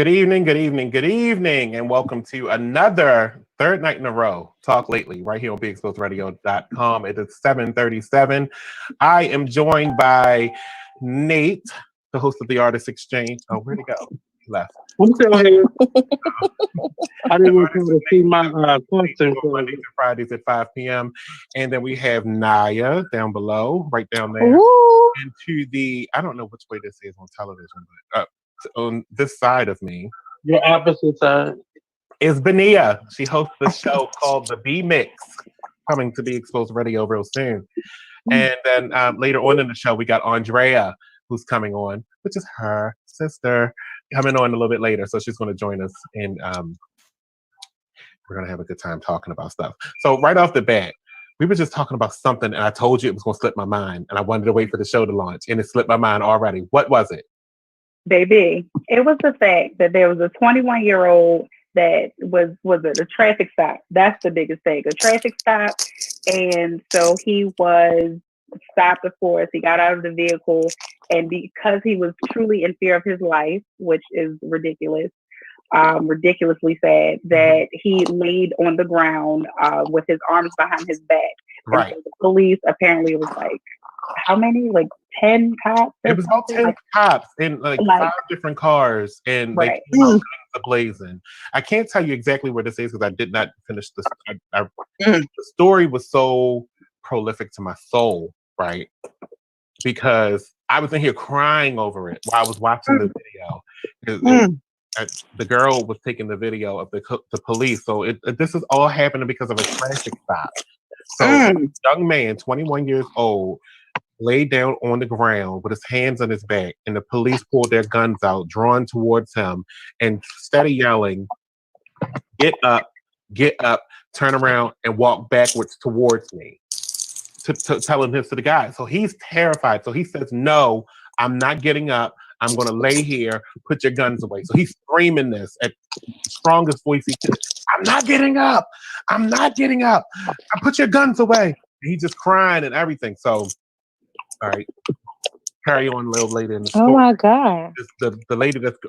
Good evening, good evening, good evening, and welcome to another third night in a row. Talk lately, right here on BigExposedRadio.com. It is 7:37. I am joined by Nate, the host of the Artist Exchange. Oh, where'd he go? He left. I'm still here. I didn't want you to see my question. Mondays and Fridays at 5 p.m. And then we have Nyiah down below, right down there. Ooh. And to the, I don't know which way this is on television, but on this side of me, Your opposite side is Benia. She hosts the show called The B Mix, coming to Be Exposed Radio real soon. And then later on in the show, we got Andrea, who's coming on, which is her sister, coming on a little bit later. So she's going to join us, and we're going to have a good time talking about stuff. So right off the bat, we were just talking about something, and I told you it was going to slip my mind, and I wanted to wait for the show to launch, and it slipped my mind already. What was it? Baby, it was the fact that there was a 21-year-old that was at a traffic stop. That's the biggest thing, a traffic stop. And so he was stopped, of course. He got out of the vehicle, and because he was truly in fear of his life, which is ridiculous, ridiculously sad, that he laid on the ground with his arms behind his back. Right. So the police, apparently it was like, how many? Like 10 cops? It was about 10 cops in like 5 different cars, and right. they came out blazing. I can't tell you exactly where this is because I did not finish this. The story was so prolific to my soul, right? Because I was in here crying over it while I was watching the video. The girl was taking the video of the police. So this is all happening because of a traffic stop. So a young man, 21 years old, laid down on the ground with his hands on his back, and the police pulled their guns out, drawn towards him, and instead of yelling, get up, turn around, and walk backwards towards me, to telling this to the guy. So he's terrified. So he says, no, I'm not getting up. I'm going to lay here. Put your guns away. So he's screaming this at the strongest voice he can. I'm not getting up. I'm not getting up. Put your guns away. He's just crying and everything. So, all right, carry on a little later in the story. Oh my God. The lady that's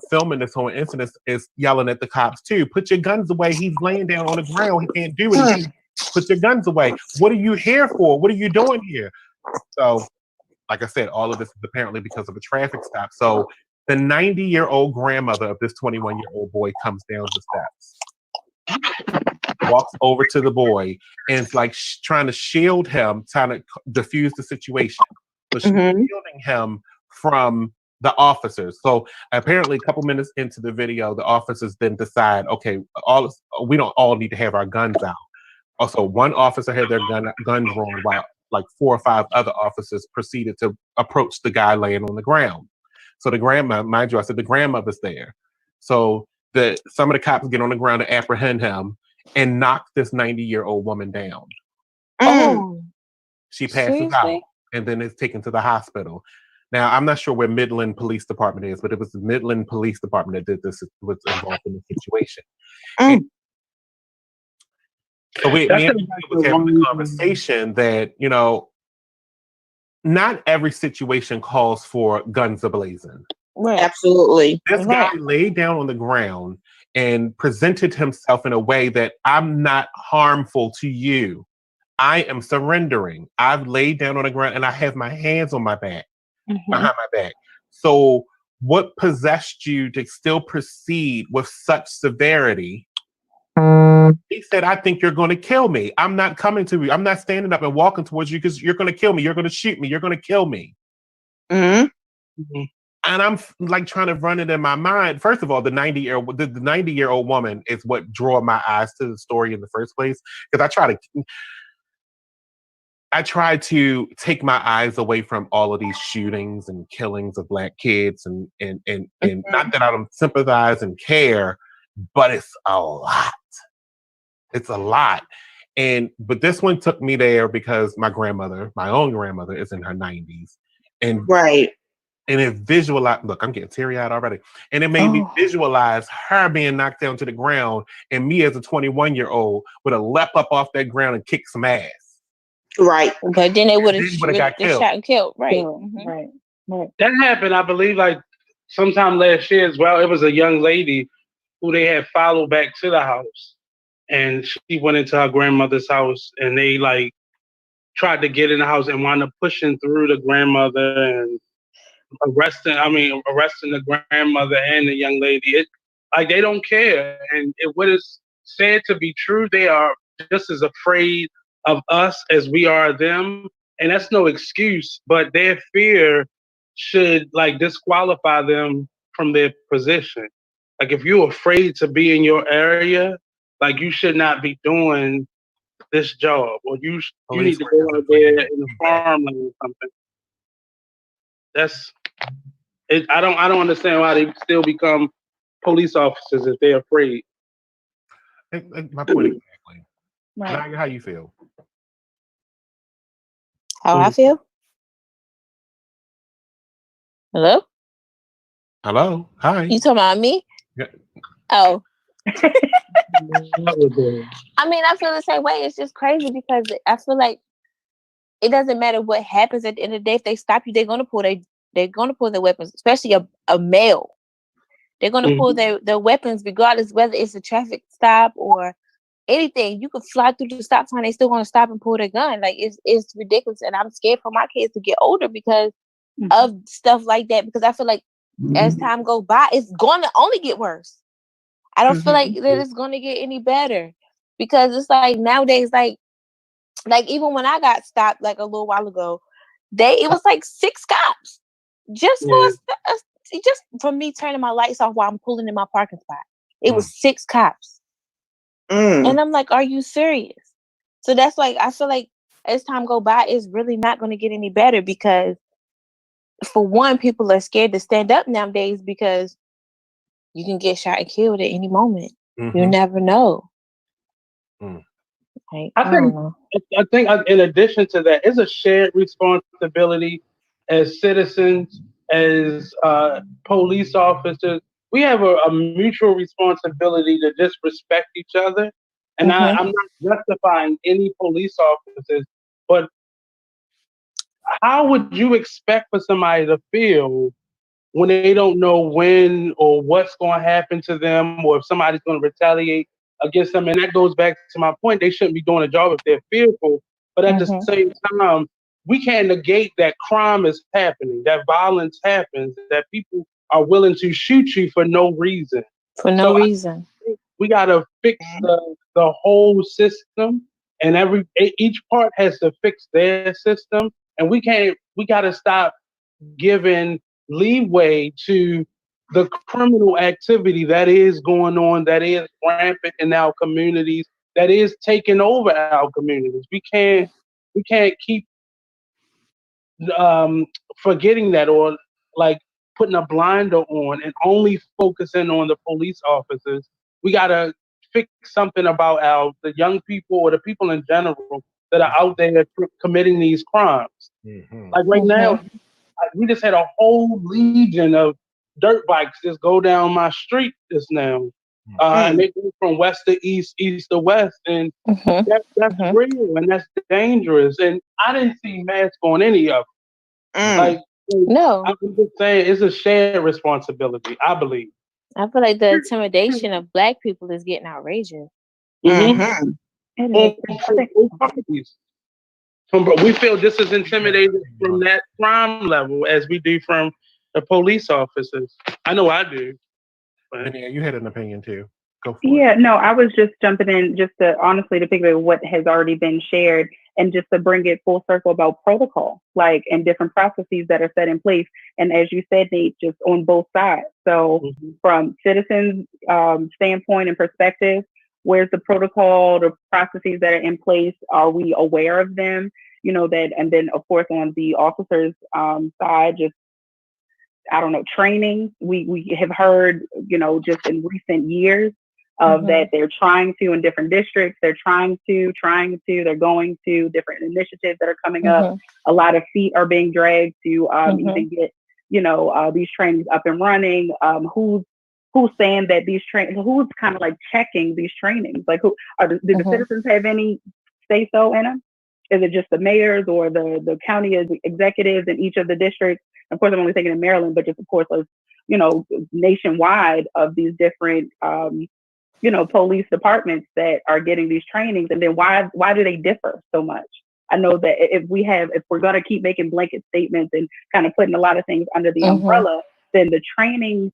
filming this whole incident is yelling at the cops too. Put your guns away. He's laying down on the ground. He can't do anything. Put your guns away. What are you here for? What are you doing here? So, like I said, all of this is apparently because of a traffic stop. So the 90-year-old grandmother of this 21-year-old boy comes down the steps, walks over to the boy, and is like trying to shield him, trying to diffuse the situation. So she's shielding him from the officers. So apparently a couple minutes into the video, the officers then decide, okay, we don't all need to have our guns out. Also, one officer had their guns drawn while like 4 or 5 other officers proceeded to approach the guy laying on the ground. So the grandma, mind you, I said the grandmother's there. So some of the cops get on the ground to apprehend him and knock this 90-year-old woman down. Oh, she passes out and then is taken to the hospital. Now, I'm not sure where Midland Police Department is, but it was the Midland Police Department that did this, was involved in the situation. So we was having a conversation that, you know, not every situation calls for guns ablazing. Right. Absolutely. This guy laid down on the ground and presented himself in a way that I'm not harmful to you. I am surrendering. I've laid down on the ground and I have my hands on my back, behind my back. So what possessed you to still proceed with such severity? He said, I think you're going to kill me. I'm not coming to you. I'm not standing up and walking towards you because you're going to kill me. You're going to shoot me. You're going to kill me. And I'm like trying to run it in my mind. First of all, the 90-year-old woman is what drew my eyes to the story in the first place. Because I try to take my eyes away from all of these shootings and killings of Black kids and not that I don't sympathize and care, but it's a lot. It's a lot. But this one took me there because my own grandmother, is in her 90s. And it visualized, look, I'm getting teary-eyed already. And it made me visualize her being knocked down to the ground and me as a 21-year-old would have leapt up off that ground and kicked some ass. Right. But then they would have got killed. shot and killed. Right. That happened, I believe, like sometime last year as well, it was a young lady who they had followed back to the house, and she went into her grandmother's house, and they like tried to get in the house and wound up pushing through the grandmother and arresting the grandmother and the young lady. It like they don't care, and what is said to be true, they are just as afraid of us as we are them, and that's no excuse. But their fear should like disqualify them from their position. Like if you're afraid to be in your area, like you should not be doing this job, or you need Police to work go is out afraid there of in the feedback. farmland or something. That's it. I don't understand why they still become police officers if they're afraid. My point exactly. Right. Nyiah, how you feel? How I feel? Hello? Hello? Hi. You talking about me? Yeah. Oh. Mm-hmm. I mean, I feel the same way. It's just crazy because I feel like it doesn't matter what happens at the end of the day. If they stop you, they're gonna pull their weapons, especially a male. They're gonna pull their weapons regardless whether it's a traffic stop or anything. You could fly through the stop sign, they still gonna stop and pull their gun. Like it's ridiculous. And I'm scared for my kids to get older because of stuff like that. Because I feel like as time goes by, it's gonna only get worse. I don't feel like that it's gonna get any better. Because it's like nowadays, like even when I got stopped like a little while ago, it was like 6 cops just just for me turning my lights off while I'm pulling in my parking spot. It was 6 cops, and I'm like, "Are you serious?" So that's like I feel like as time go by, it's really not going to get any better because, for one, people are scared to stand up nowadays because you can get shot and killed at any moment. You never know. Like, I think in addition to that, it's a shared responsibility as citizens, as police officers. We have a mutual responsibility to just respect each other. And I'm not justifying any police officers, but how would you expect for somebody to feel when they don't know when or what's going to happen to them, or if somebody's going to retaliate against them? And that goes back to my point. They shouldn't be doing a job if they're fearful. But at the same time, we can't negate that crime is happening, that violence happens, that people are willing to shoot you for no reason. For no reason. We got to fix the whole system, and each part has to fix their system. And we got to stop giving leeway to the criminal activity that is going on, that is rampant in our communities, that is taking over our communities. We can't keep forgetting that, or like putting a blinder on and only focusing on the police officers. We gotta fix something about the young people or the people in general that are out there committing these crimes. Like right now, we just had a whole legion of dirt bikes just go down my street just now. And they go from west to east, east to west. And that's real and that's dangerous. And I didn't see masks on any of them. Like, no. I'm just saying it's a shared responsibility, I believe. I feel like the intimidation of Black people is getting outrageous. We feel just as intimidated from that crime level as we do from the police officers. I know I do. Benia, you had an opinion too. Go for it. Yeah, no, I was just jumping in just to honestly to pick up what has already been shared and just to bring it full circle about protocol, like, and different processes that are set in place. And as you said, Nate, just on both sides. So from citizens' standpoint and perspective, where's the protocol, the processes that are in place? Are we aware of them? You know, that, and then of course on the officers' side, just, I don't know, training. We have heard, you know, just in recent years of that they're trying to in different districts, they're they're going to different initiatives that are coming up. A lot of feet are being dragged to even get, you know, these trainings up and running. Who's saying that these trainings, who's kind of like checking these trainings? Like, do the citizens have any say so in them? Is it just the mayors or the county executives in each of the districts of course I'm only thinking in Maryland, but just of course as, you know, nationwide of these different, you know, police departments that are getting these trainings, and then why do they differ so much? I know that if we're going to keep making blanket statements and kind of putting a lot of things under the umbrella, then the training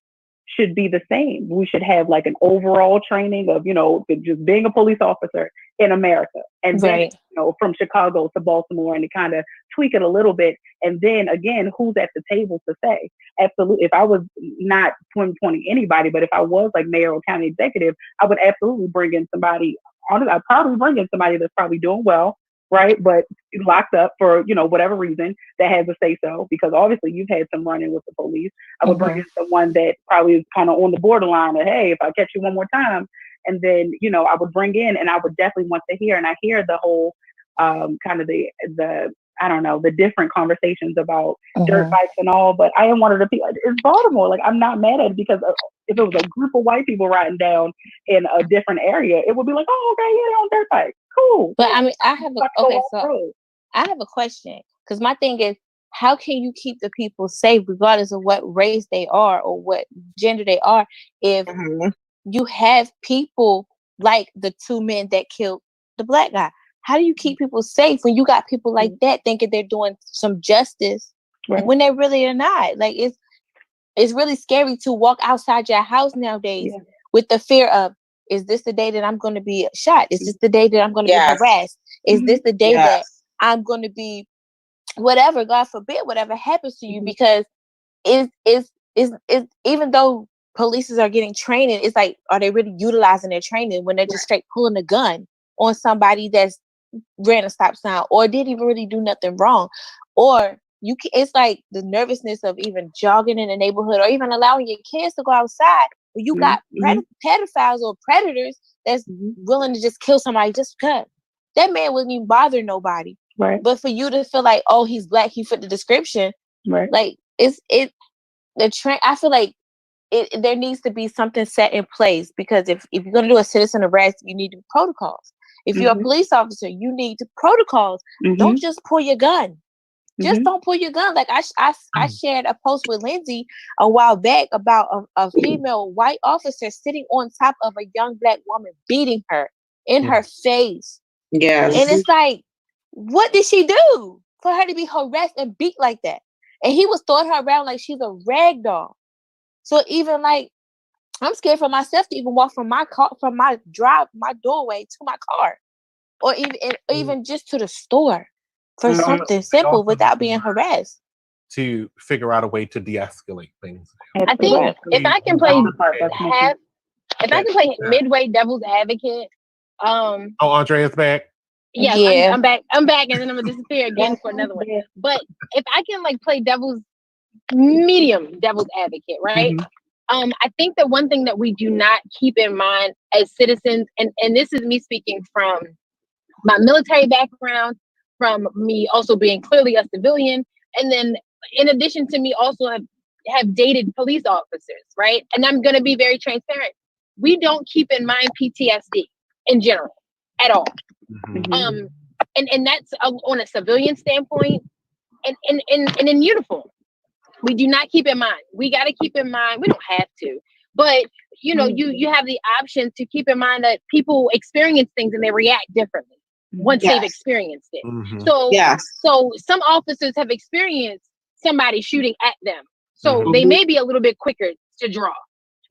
should be the same. We should have like an overall training of, you know, just being a police officer in America, and then, you know, from Chicago to Baltimore, and to kind of tweak it a little bit. And then again, who's at the table to say? Absolutely. If I was not 2020 anybody, but if I was like mayor or county executive, I would absolutely bring in somebody. Honestly, I'd probably bring in somebody that's probably doing well, right? But locked up for, you know, whatever reason, that has a say so, because obviously you've had some run-in with the police. I would bring in someone that probably is kind of on the borderline of, hey, if I catch you one more time, and then, you know, I would bring in, and I would definitely want to hear, and I hear the whole kind of the I don't know, the different conversations about dirt bikes and all, but I am one of the people, it's Baltimore. Like, I'm not mad at it, because if it was a group of white people riding down in a different area, it would be like, oh, okay, yeah, they're on dirt bikes. Cool. But I mean, I have a question, because my thing is, how can you keep the people safe regardless of what race they are or what gender they are, if you have people like the two men that killed the black guy? How do you keep people safe when you got people like that thinking they're doing some justice when they really are not? Like, it's really scary to walk outside your house nowadays with the fear of, is this the day that I'm going to be shot? Is this the day that I'm going to be harassed? Is this the day that I'm going to be whatever, God forbid, whatever happens to you? Because is even though police are getting training, it's like, are they really utilizing their training when they're just straight pulling a gun on somebody that's ran a stop sign or didn't even really do nothing wrong? Or it's like the nervousness of even jogging in the neighborhood, or even allowing your kids to go outside. You got pedophiles or predators that's willing to just kill somebody just because. That man wouldn't even bother nobody. Right. But for you to feel like, oh, he's black, he fit the description. Right. Like, I feel like there needs to be something set in place, because if you're going to do a citizen arrest, you need protocols. If you're a police officer, you need protocols. Don't just pull your gun. Just don't pull your gun. Like, I shared a post with Lyndsay a while back about a female white officer sitting on top of a young black woman, beating her in her face. Yes. And it's like, what did she do for her to be harassed and beat like that? And he was throwing her around like she's a rag doll. So even like, I'm scared for myself to even walk from my car, from my doorway to my car, or even just to the store for something simple without being harassed. To figure out a way to de-escalate things. I think if I can play midway devil's advocate. Andrea's back. Yeah, I'm back, and then I'm gonna disappear again for another one. But if I can like play devil's advocate, right? I think that one thing that we do not keep in mind as citizens, and this is me speaking from my military background, from me also being clearly a civilian, and then in addition to me also have dated police officers, right? And I'm going to be very transparent. We don't keep in mind PTSD in general at all. And that's on a civilian standpoint, and in uniform. We do not keep in mind. We got to keep in mind. We don't have to, but you know, you have the option to keep in mind that people experience things and they react differently once they've experienced it. So some officers have experienced somebody shooting at them, so they may be a little bit quicker to draw.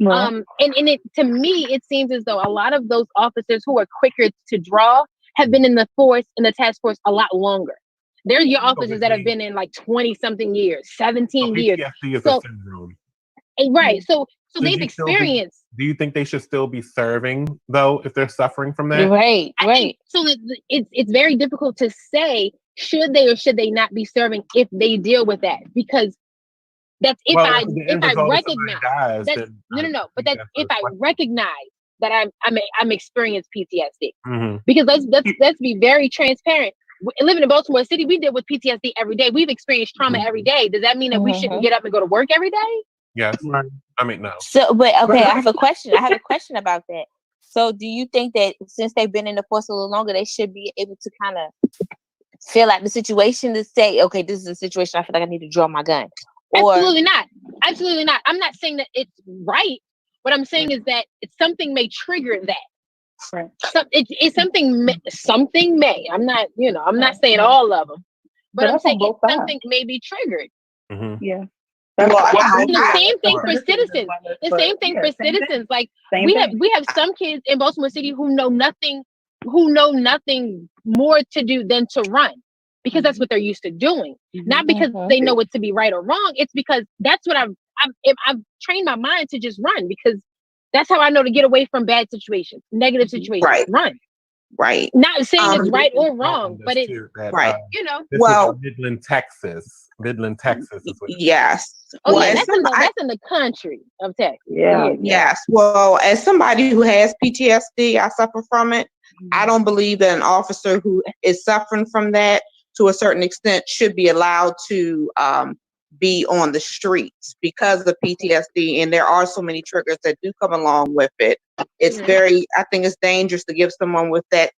And it, to me, it seems as though a lot of those officers who are quicker to draw have been in the task force a lot longer. They're your officers that have been in like 20 something years, 17 years. So, right. So they've experienced. Do you think they should still be serving though, if they're suffering from that? Right. So it's very difficult to say, should they or should they not be serving if they deal with that? Because that's if I recognize that but that's if I recognize that I'm experienced PTSD. Because let's be very transparent. Living in Baltimore City, we deal with PTSD every day. We've experienced trauma every day. Does that mean that we shouldn't get up and go to work every day? Yes. I mean, no. So, but okay, I have a question. About that. So, do you think that since they've been in the force a little longer, they should be able to kind of feel out the situation to say, okay, this is a situation I feel like I need to draw my gun? Absolutely not. Absolutely not. I'm not saying that it's right. What I'm saying is that something may trigger that. Right. So it's something may. I'm not, I'm not saying all of them, but I'm saying something may be triggered. Mm-hmm. Yeah. The same thing for citizens. The same thing for citizens. Like we have some kids in Baltimore City who know nothing more to do than to run, because that's what they're used to doing. Not because they know what to be right or wrong. It's because that's what I've trained my mind to just run, because that's how I know to get away from bad situations, negative situations. Right. Run. Right. Not saying it's right or wrong, but it's right. This is Midland, Texas. Midland, Texas is what. Yes. Oh yeah, that's in the country of Texas. Yeah. Yes. Well, as somebody who has PTSD, I suffer from it. I don't believe that an officer who is suffering from that to a certain extent should be allowed to be on the streets because of PTSD. And there are so many triggers that do come along with it. It's I think it's dangerous to give someone with that,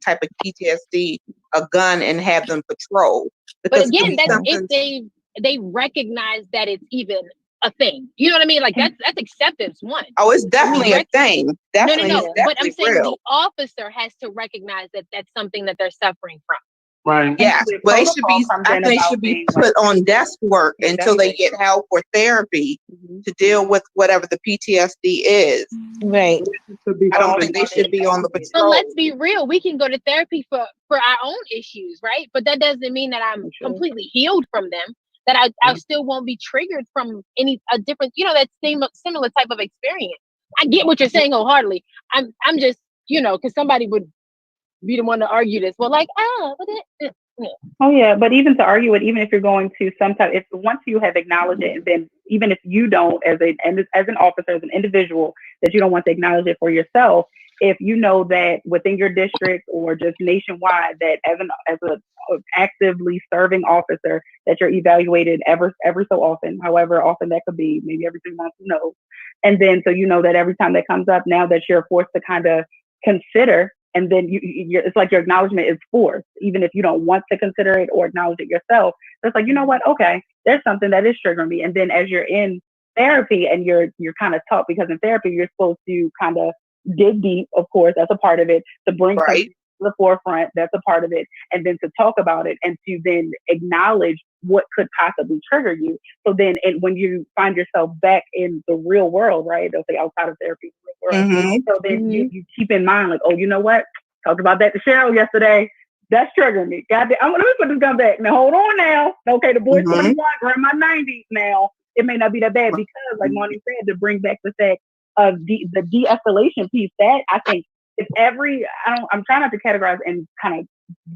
type of PTSD a gun and have them patrol. But again, that's if they recognize that it's even a thing. You know what I mean? Like that's acceptance one. Oh, it's definitely a thing. Definitely, no. But I'm saying the officer has to recognize that that's something that they're suffering from. Right. Yes. Well, they should be. I think they should be put on desk work until they get help or therapy to deal with whatever the PTSD is. Right. I don't think they should be on the patrol. But let's be real. We can go to therapy for our own issues, right? But that doesn't mean that I'm completely healed from them. That I still won't be triggered from a different, that similar type of experience. I get what you're saying wholeheartedly. I'm just, because somebody would be the one to argue this. Well, like, Oh yeah, but even to argue it, even if you're going to if once you have acknowledged it, and then even if you don't, as an officer, as an individual, that you don't want to acknowledge it for yourself, if you know that within your district or just nationwide, that as a actively serving officer, that you're evaluated every so often, however often that could be, maybe every 3 months, who knows, and then so you know that every time that comes up, now that you're forced to kind of consider. And then it's like your acknowledgement is forced, even if you don't want to consider it or acknowledge it yourself. So it's like, you know what? Okay, there's something that is triggering me. And then as you're in therapy and you're kind of taught, because in therapy you're supposed to kind of dig deep, of course, that's a part of it, to bring something to the forefront, that's a part of it, and then to talk about it and to then acknowledge what could possibly trigger you. So then when you find yourself back in the real world, right? They'll say outside of therapy, real world. So then you keep in mind, like, oh, you know what? Talked about that to Cheryl yesterday. That's triggering me. Goddamn, let me put this gun back. Now hold on now. Okay, the boy's 21, grandma 90s now. It may not be that bad because, like Monny said, to bring back the fact of the de-escalation piece, that I think if I'm trying not to categorize and kind of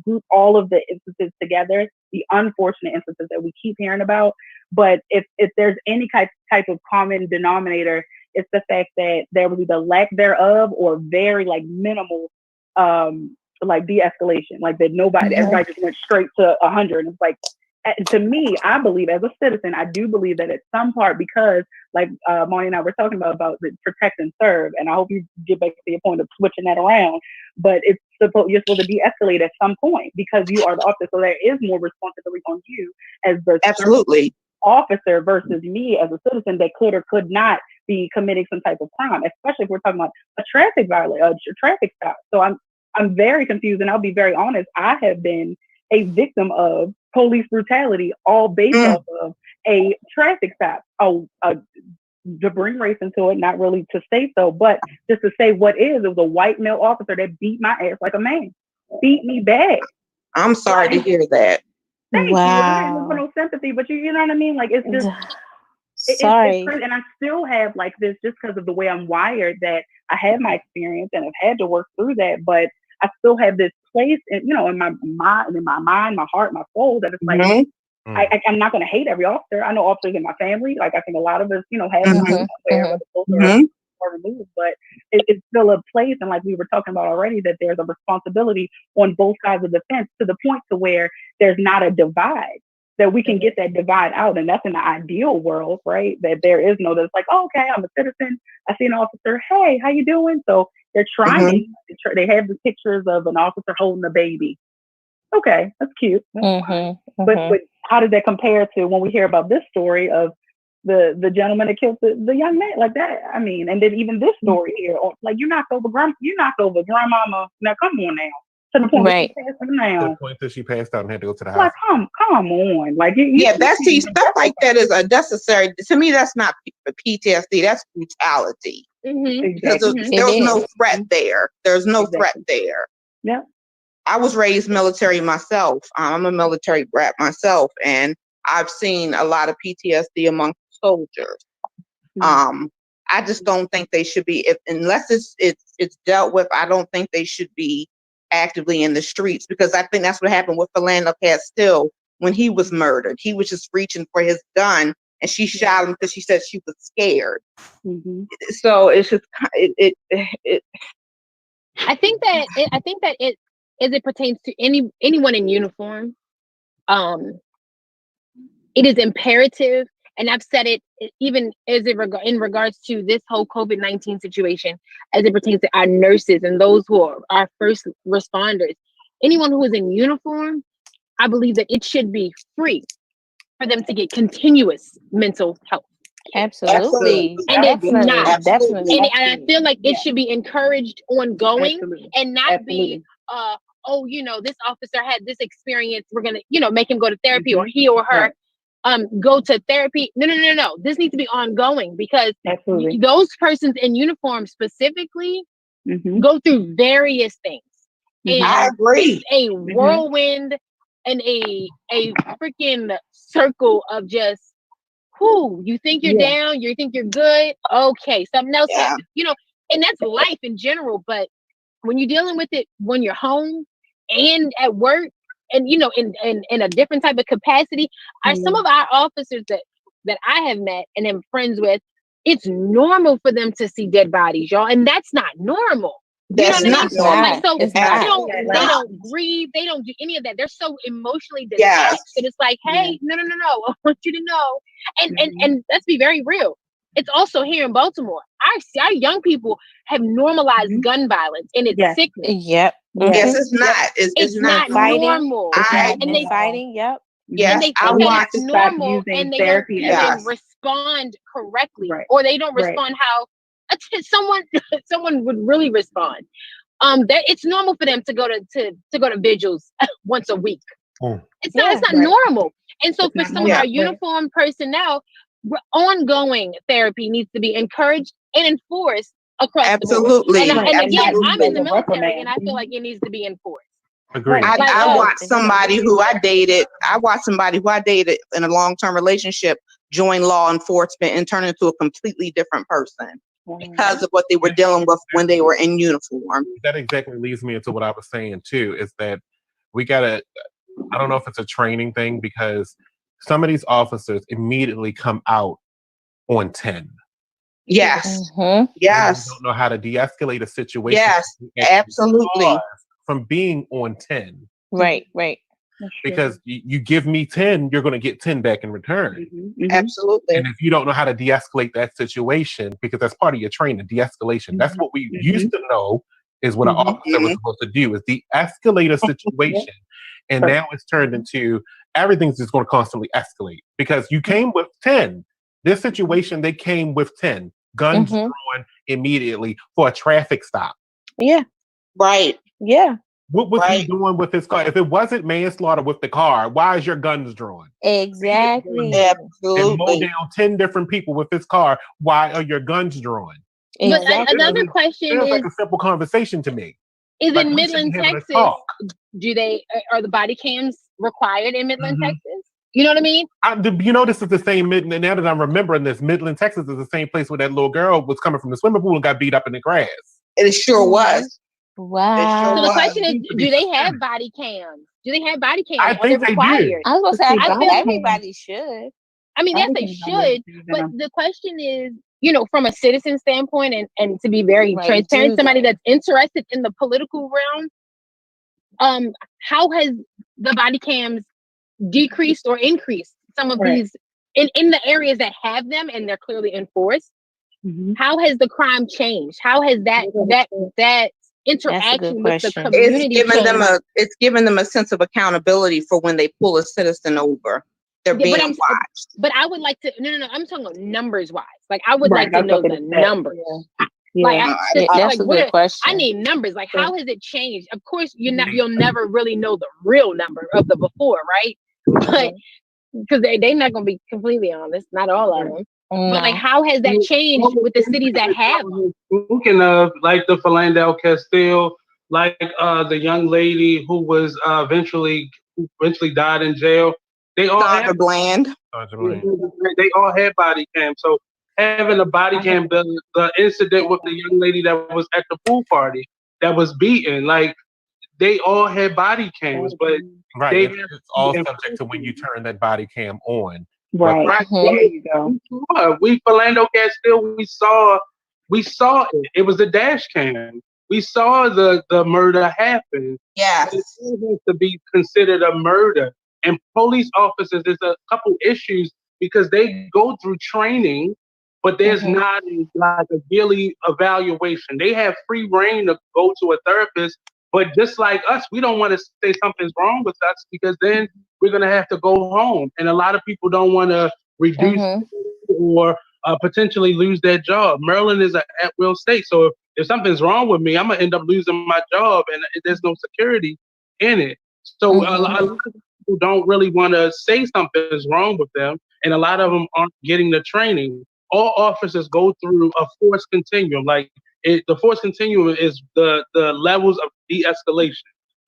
group all of the instances together, the unfortunate instances that we keep hearing about. But if there's any type of common denominator, it's the fact that there was either lack thereof or very minimal de-escalation, like that everybody just went straight to 100. And it's like, to me, I believe as a citizen, I do believe that at some part, because like Monny and I were talking about the protect and serve, and I hope you get back to your point of switching that around, but you're supposed to de-escalate at some point because you are the officer, so there is more responsibility on you as the officer versus me as a citizen that could or could not be committing some type of crime, especially if we're talking about a traffic violation, a traffic stop. So I'm very confused, and I'll be very honest. I have been a victim of police brutality, all based off of a traffic stop. To bring race into it, not really to say so, but just to say what is. It was a white male officer that beat my ass like a man, beat me bad. I'm sorry to hear that. Thank you. I didn't look for no sympathy, but you know what I mean? Like, it's just. Sorry. It's, and I still have this just because of the way I'm wired, that I had my experience and I've had to work through that, but I still have this place in my mind, my heart, my soul, that it's like, I'm not going to hate every officer. I know officers in my family. Like, I think a lot of us, have somewhere, or removed, but it's still a place. And like we were talking about already, that there's a responsibility on both sides of the fence, to the point to where there's not a divide, that we can get that divide out. And that's in the ideal world, right? That there is that's like, oh, okay, I'm a citizen. I see an officer. Hey, how you doing? So they're trying. They have the pictures of an officer holding a baby. Okay, that's cute. But how did that compare to when we hear about this story of the gentleman that killed the young man like that? I mean, and then even this story here, like you knocked over grandmama. Now come on now. To the point where she passed out now. To the point that she passed out and had to go to the like, hospital. Come on. Like that's stuff like that is unnecessary. To me, that's not PTSD. That's brutality. Because there was no threat there. There's no threat there. Yeah. I was raised military myself. I'm a military brat myself, and I've seen a lot of PTSD among soldiers. I just don't think they should be, unless it's dealt with. I don't think they should be actively in the streets, because I think that's what happened with Philando Castile when he was murdered. He was just reaching for his gun, and she shot him because she said she was scared. So it's just I think that it, as it pertains to anyone in uniform, it is imperative, and I've said it even as in regards to this whole COVID-19 situation, as it pertains to our nurses and those who are our first responders. Anyone who is in uniform, I believe that it should be free for them to get continuous mental health. Absolutely. And it's not. Definitely. And I feel like it should be encouraged ongoing and not be, this officer had this experience, we're going to, make him go to therapy, or he or her go to therapy. No. This needs to be ongoing, because those persons in uniform specifically go through various things. And I agree. It's a whirlwind and a freaking circle of just, you think you're down, you think you're good. Okay, something else happens, and that's life in general. But when you're dealing with it when you're home and at work, and in a different type of capacity, are some of our officers that I have met and am friends with, it's normal for them to see dead bodies, y'all, and that's not normal. That's not normal. They don't grieve, they don't do any of that. They're so emotionally detached that it's like, hey, no, I want you to know. And let's be very real. It's also here in Baltimore. Our young people have normalized gun violence, and it's sickness. Yes, it's not. It's not normal. And they fighting. Yep. Yes, and they think that it's normal, and they don't even respond correctly, or they don't respond how someone would really respond. That it's normal for them to go to vigils once a week. It's not normal. And so for some of our uniformed personnel, ongoing therapy needs to be encouraged and enforced across the board. And again, I'm in the military, and I feel like it needs to be enforced. Agreed. I watched somebody who I dated in a long-term relationship join law enforcement and turn into a completely different person because of what they were dealing with when they were in uniform. That exactly leads me into what I was saying too, is that we gotta, I don't know if it's a training thing, because some of these officers immediately come out on 10. Yes. Yes. They don't know how to de-escalate a situation. Yes, absolutely. From being on 10. Right. Because you give me 10, you're going to get 10 back in return. Absolutely. And if you don't know how to de-escalate that situation, because that's part of your training, de-escalation. That's what we used to know is what an officer was supposed to do, is de-escalate a situation. And now it's turned into everything's just going to constantly escalate, because you came with 10. This situation, they came with 10. Guns drawn immediately for a traffic stop. Yeah. Right. Yeah. What was he doing with his car? If it wasn't manslaughter with the car, why is your guns drawn? Exactly. Absolutely. And mow down 10 different people with his car, why are your guns drawn? Exactly. But another question is like a simple conversation to me. Is in Midland, Texas, are the body cams required in Midland, Texas? You know what I mean? This is the same Midland. Now that I'm remembering this, Midland, Texas is the same place where that little girl was coming from the swimming pool and got beat up in the grass. It sure was. Wow. So the question is, do they have body cams? I think they do. I was going to say, I feel everybody should. I mean, yes, they should. But the question is, from a citizen standpoint, and to be very transparent, somebody that's interested in the political realm, how has the body cams decreased or increased some of these in the areas that have them and they're clearly enforced? How has the crime changed? How has that interaction with the question. community. It's giving them a sense of accountability for when they pull a citizen over. They're being watched. But I would like to. No. I'm talking about numbers wise. Like I would Right, like to know the numbers. Like that's a good question. I need numbers. Like how has it changed? Of course, you'll never really know the real number of the before, right? But because they're not gonna be completely honest, not all of them. No. But like, how has that changed with the cities that have them? Speaking of, like the Philandel Castile, like the young lady who was eventually died in jail. They all Sandra had Bland. They all had body cam. So having a body cam, the incident with the young lady that was at the pool party that was beaten, like they all had body cams, but it's all subject to when you turn that body cam on. Right. There you go. We Philando Castile, we saw it. It was a dash cam. We saw the murder happen. Yes. It has to be considered a murder. And police officers, there's a couple issues because they go through training, but there's not like a yearly evaluation. They have free reign to go to a therapist, but just like us, we don't want to say something's wrong with us because then we're going to have to go home. And a lot of people don't want to reduce or potentially lose their job. Maryland is an at-will state. So if something's wrong with me, I'm going to end up losing my job and there's no security in it. So a lot of people don't really want to say something is wrong with them. And a lot of them aren't getting the training. All officers go through a force continuum. Like the force continuum is the levels of de-escalation.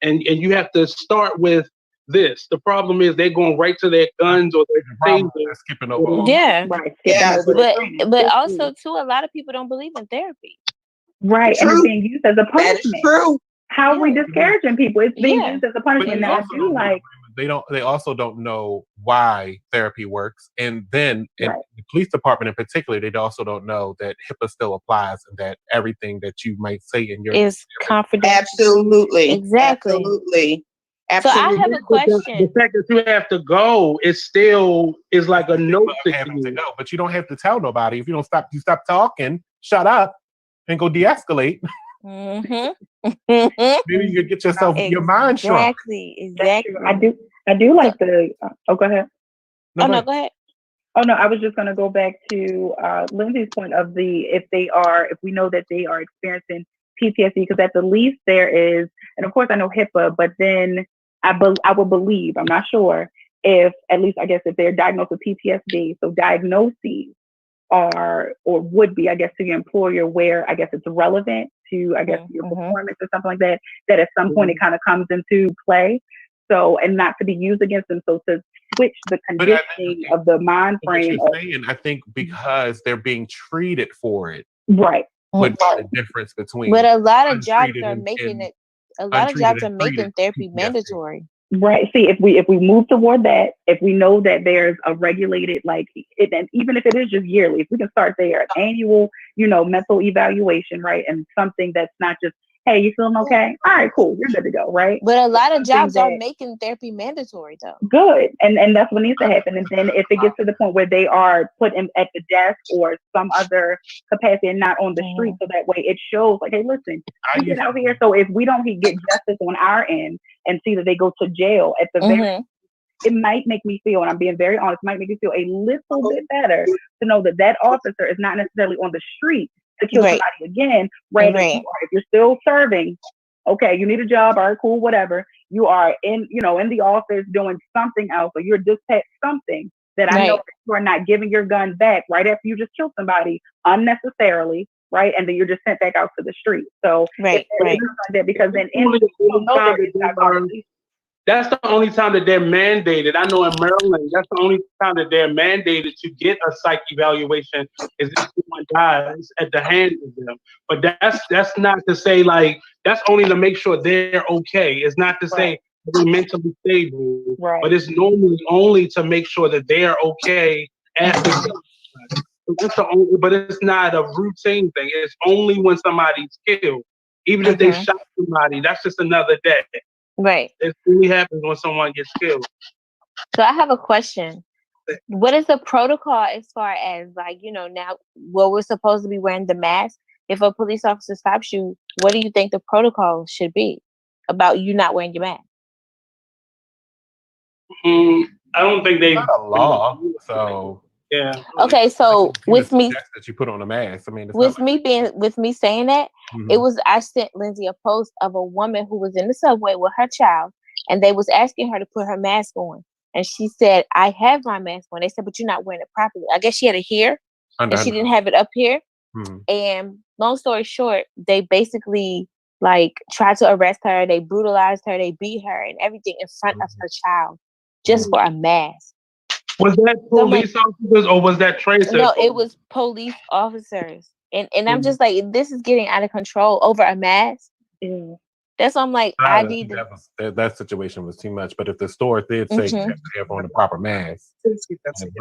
And you have to start with this. The problem is they're going right to their guns or their taser. Skipping over. Yeah. Right. But also too, a lot of people don't believe in therapy. Right. True. And it's being used as a punishment. That is true. How are we discouraging people? It's being used as a punishment. Now, they also don't know why therapy works, and then in the police department in particular, they also don't know that HIPAA still applies and that everything that you might say in your is confidential. Absolutely, exactly. Absolutely. So I have a question. The fact that you have to go is still like a note having to go, but you don't have to tell nobody. If you stop talking, shut up, and go de-escalate. Maybe you could get yourself your mind shrunk. Exactly. I do like the. Go ahead. Go ahead. Oh no, I was just going to go back to Lyndsay's point of if we know that they are experiencing PTSD, because at the least there is, and of course I know HIPAA, but then I would believe, I'm not sure, if at least I guess if they're diagnosed with PTSD, so diagnoses are or would be, I guess, to your employer where I guess it's relevant to, I guess, your performance or something like that, that at some point it kind of comes into play. So, and not to be used against them. So to switch the conditioning of the mind frame. I think because they're being treated for it. Right. Would be the difference between. But a lot of jobs are making it. A lot of jobs are making therapy mandatory. Right. See, if we move toward that, if we know that there's a regulated, and even if it is just yearly, if we can start there, annual, mental evaluation, right, and something that's not just, hey, you feeling okay? All right, cool, you're good to go, right? But a lot of jobs are making therapy mandatory, though. Good, and that's what needs to happen. And then if it gets to the point where they are put at the desk or some other capacity and not on the street, so that way it shows, like, hey, listen, you get out here. So if we don't get justice on our end and see that they go to jail at the very, it might make me feel, and I'm being very honest, might make me feel a little bit better to know that officer is not necessarily on the street to kill somebody again. Rather, if you're still serving, okay, you need a job, all right, cool, whatever. You are in the office doing something else, or you're dispatched something that I know that you are not giving your gun back right after you just killed somebody unnecessarily, right? And then you're just sent back out to the street. So like that, because then that's the only time that they're mandated. I know in Maryland, that's the only time that they're mandated to get a psych evaluation is if someone dies at the hands of them. But that's not to say that's only to make sure they're okay. It's not to say they're mentally stable. Right. But it's normally only to make sure that they are okay after. But it's not a routine thing. It's only when somebody's killed. Even if they shot somebody, that's just another day. Right. It really happens when someone gets killed. So I have a question. What is the protocol as far as now we're supposed to be wearing the mask? if a police officer stops you, what do you think the protocol should be about you not wearing your mask? I don't think they. It's not a law, so Yeah. Okay, so with me that you put on a mask. I mean, with me saying that, Mhm. it was I sent Lyndsay a post of a woman who was in the subway with her child, and they was asking her to put her mask on, and she said, "I have my mask on." They said, "But you're not wearing it properly." I guess she had it here, and she didn't have it up here. And long story short, they basically like tried to arrest her. They brutalized her. They beat her and everything in front of her child just for a mask. Was that police officers or was that Tracer? No, it was police officers. And I'm just like, this is getting out of control over a mask. That's why I'm like, I need that situation was too much. But if the store did say you have to have on the proper mask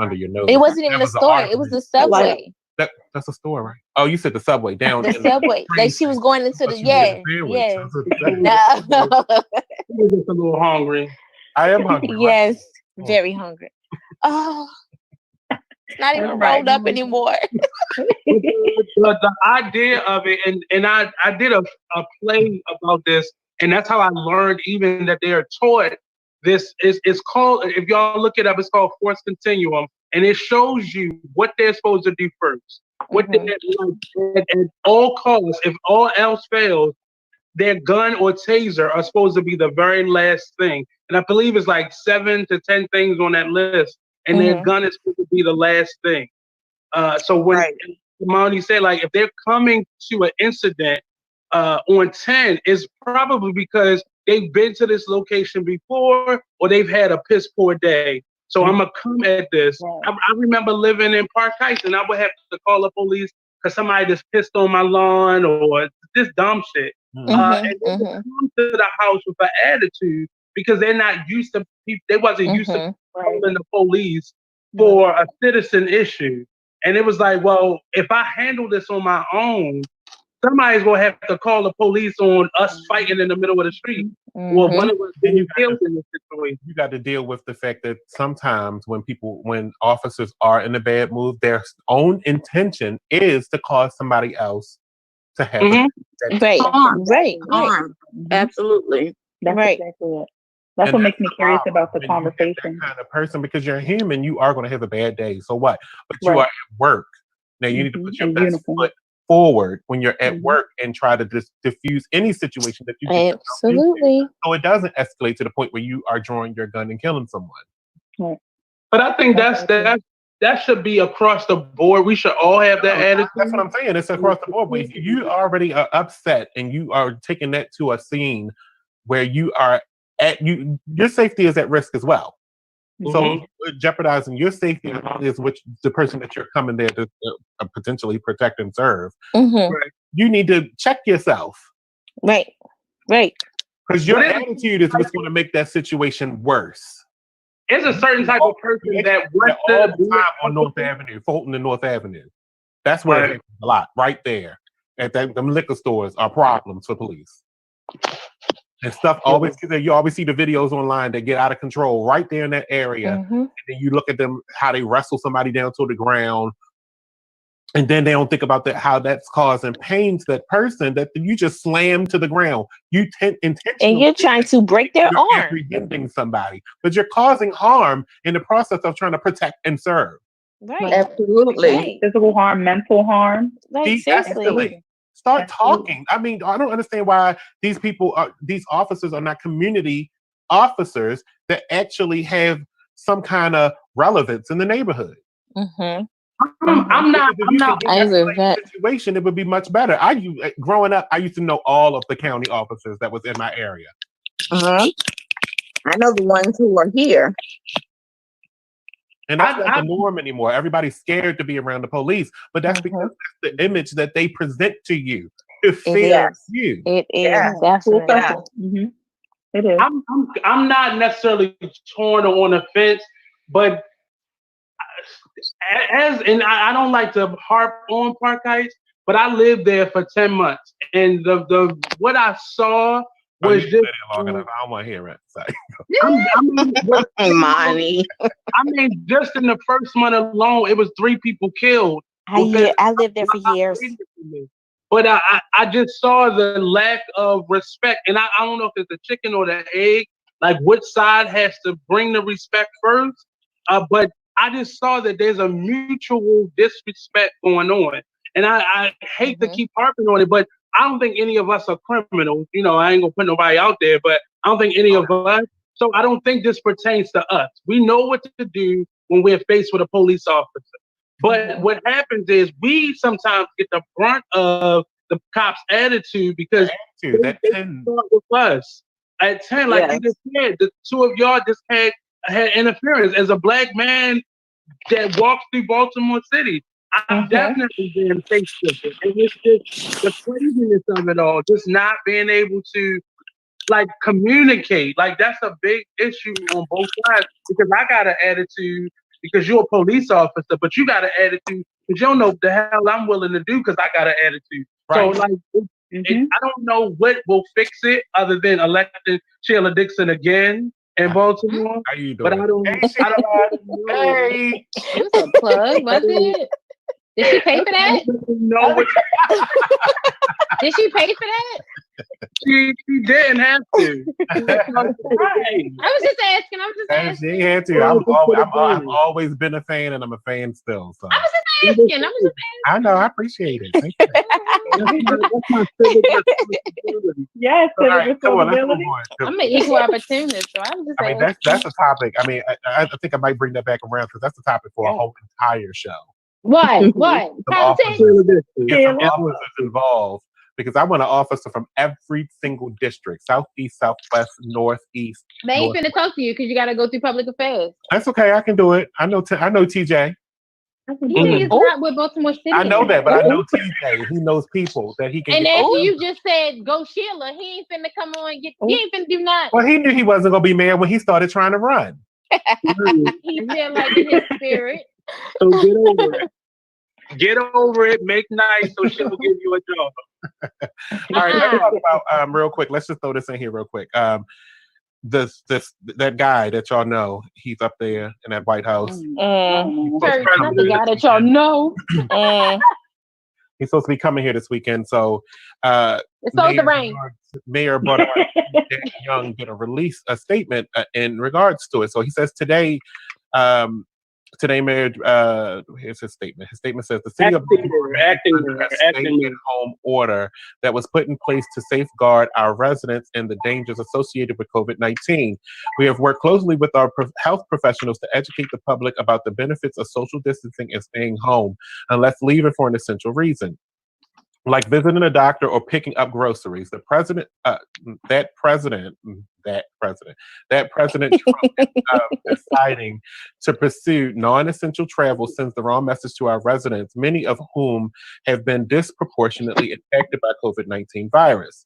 under your nose, it wasn't even the store. It was the subway. That's a store, right? Oh, you said the subway down. The subway. Like she was going into the No. I'm just a little hungry. I am hungry. Yes, very hungry. Oh, it's not even rolled up anymore. The idea of it, and I did a play about this, and that's how I learned even that they are taught this. It's called, if y'all look it up, it's called Force Continuum, and it shows you what they're supposed to do first. What they at all costs, if all else fails, their gun or taser are supposed to be the very last thing. And I believe it's like 7 to 10 things on that list. And their gun is supposed to be the last thing. So when Monny said, like, if they're coming to an incident on 10, it's probably because they've been to this location before or they've had a piss poor day. So I'm going to come at this. I remember living in Park Heights and I would have to call the police because somebody just pissed on my lawn or this dumb shit. And they would come to the house with an attitude because they're not used to people. They wasn't used to calling the police for a citizen issue. And it was like, well, if I handle this on my own, somebody's going to have to call the police on us fighting in the middle of the street. Well, one of us getting killed in this situation. You got to deal with the fact that sometimes when officers are in a bad mood, their own intention is to cause somebody else to have harm. Absolutely. That's exactly it. That's what makes me curious about the conversation. That kind of person, because you're human, you are going to have a bad day. So what? But you are at work. Now you need to put your best foot forward when you're at work and try to diffuse any situation that you can. Absolutely. So it doesn't escalate to the point where you are drawing your gun and killing someone. But I think that should be across the board. We should all have that attitude. That's what I'm saying. It's across the board. But if you already are upset and you are taking that to a scene where you are your safety is at risk as well. So jeopardizing your safety is which the person that you're coming there to potentially protect and serve. You need to check yourself. Right. Because your attitude is what's going to make that situation worse. It's a certain type of person that works all the time on North Avenue, Fulton and North Avenue. That's where it happens a lot, right there. At them liquor stores are problems for police. And stuff always, you always see the videos online that get out of control right there in that area. And then you look at them, how they wrestle somebody down to the ground. And then they don't think about how that's causing pain to that person that you just slam to the ground. You intentionally. And you're trying to break their arm. Apprehending somebody, but you're causing harm in the process of trying to protect and serve. Right. Absolutely. Right. Physical harm, mental harm. Like, seriously. Start talking. I mean, I don't understand why these officers are not community officers that actually have some kind of relevance in the neighborhood. I'm not. I agree with that. Situation, it would be much better. Growing up, I used to know all of the county officers that was in my area. I know the ones who are here. And that's not the norm anymore. Everybody's scared to be around the police, but that's because that's the image that they present to you to fear you. It is definitely. It is. I'm not necessarily torn or on the fence, but I don't like to harp on Park Heights, but I lived there for 10 months, and the what I saw was just long enough. I don't want to hear it. Monny. I mean, just in the first month alone, it was 3 people killed. I lived there for years. But I just saw the lack of respect, and I don't know if it's the chicken or the egg, like which side has to bring the respect first. But I just saw that there's a mutual disrespect going on, and I hate to keep harping on it, but I don't think any of us are criminals. You know, I ain't gonna put nobody out there, but I don't think any of us. So I don't think this pertains to us. We know what to do when we're faced with a police officer. But what happens is we sometimes get the brunt of the cops' attitude because they start with us. At 10, like you just said, the two of y'all just had interference. As a black man that walks through Baltimore City, I've definitely been faced with it. And it's just the craziness of it all, just not being able to like communicate. Like that's a big issue on both sides because I got an attitude because you're a police officer, but you got an attitude because you don't know what the hell I'm willing to do because I got an attitude. Right. So like I don't know what will fix it other than electing Sheila Dixon again in Baltimore. How you doing? But I don't know. Hey, it was a plug, was it? Did she pay for that? No, did she pay for that? She didn't have to. I was just asking. She had to. I've always been a fan, and I'm a fan still. So. I was just asking. I know. I appreciate it. Thank you. That's my civic responsibility. Yes, responsibility. I'm an equal opportunist, so I was just. I mean, that's a topic. I mean, I think I might bring that back around because that's a topic for a whole entire show. What? Some officers involved. Because I want an officer from every single district, southeast, southwest, northeast. They ain't finna talk to you because you got to go through public affairs. That's okay. I can do it. I know TJ. He's not with Baltimore City. I know that, but I know TJ. He knows people that he can. And after you just said go Sheila, he ain't finna come on and get. He ain't finna do nothing. Well, he knew he wasn't gonna be mad when he started trying to run. He felt like in his spirit. So get over it. Get over it. Make nice so she will give you a job. All right, let's talk about real quick. Let's just throw this in here real quick. That guy that y'all know, he's up there in that White House. The guy that y'all know. He's supposed to be coming here this weekend. So it's supposed to rain. Mayor Young did release a statement in regards to it. So he says today, Mayor, here's his statement. His statement says the city of Baltimore acting home order that was put in place to safeguard our residents and the dangers associated with COVID-19. We have worked closely with our health professionals to educate the public about the benefits of social distancing and staying home, unless leaving for an essential reason, like visiting a doctor or picking up groceries. That President Trump is deciding to pursue non-essential travel sends the wrong message to our residents, many of whom have been disproportionately impacted by COVID-19 virus.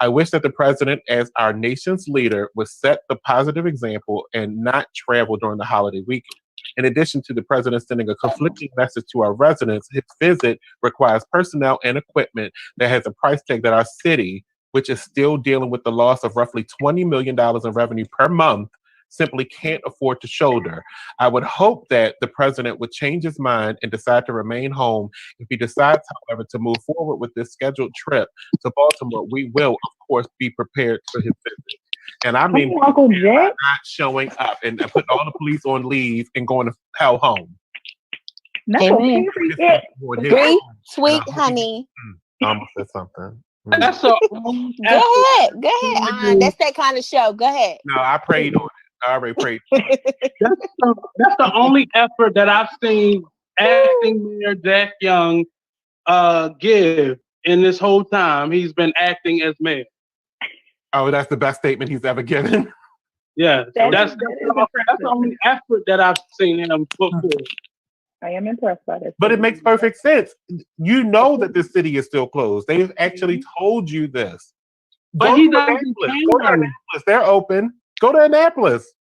I wish that the president, as our nation's leader, would set the positive example and not travel during the holiday weekend. In addition to the president sending a conflicting message to our residents, his visit requires personnel and equipment that has a price tag that our city, which is still dealing with the loss of roughly $20 million in revenue per month, simply can't afford to shoulder. I would hope that the president would change his mind and decide to remain home. If he decides, however, to move forward with this scheduled trip to Baltimore, we will, of course, be prepared for his visit. And I mean, Uncle Jack not showing up and putting all the police on leave and going to hell home. Amen. Breathe, sweet honey. I almost said something. That's so. Go ahead. That's that kind of show. Go ahead. No, I prayed on it. I already prayed. That's the only effort that I've seen acting Mayor Jack Young give in this whole time he's been acting as mayor. Oh, that's the best statement he's ever given. Yeah, that's the only effort that I've seen him put forth. I am impressed by this. But it makes perfect sense. You know that this city is still closed. They've actually told you this. But he doesn't. Go to Annapolis. They're open. Go to Annapolis.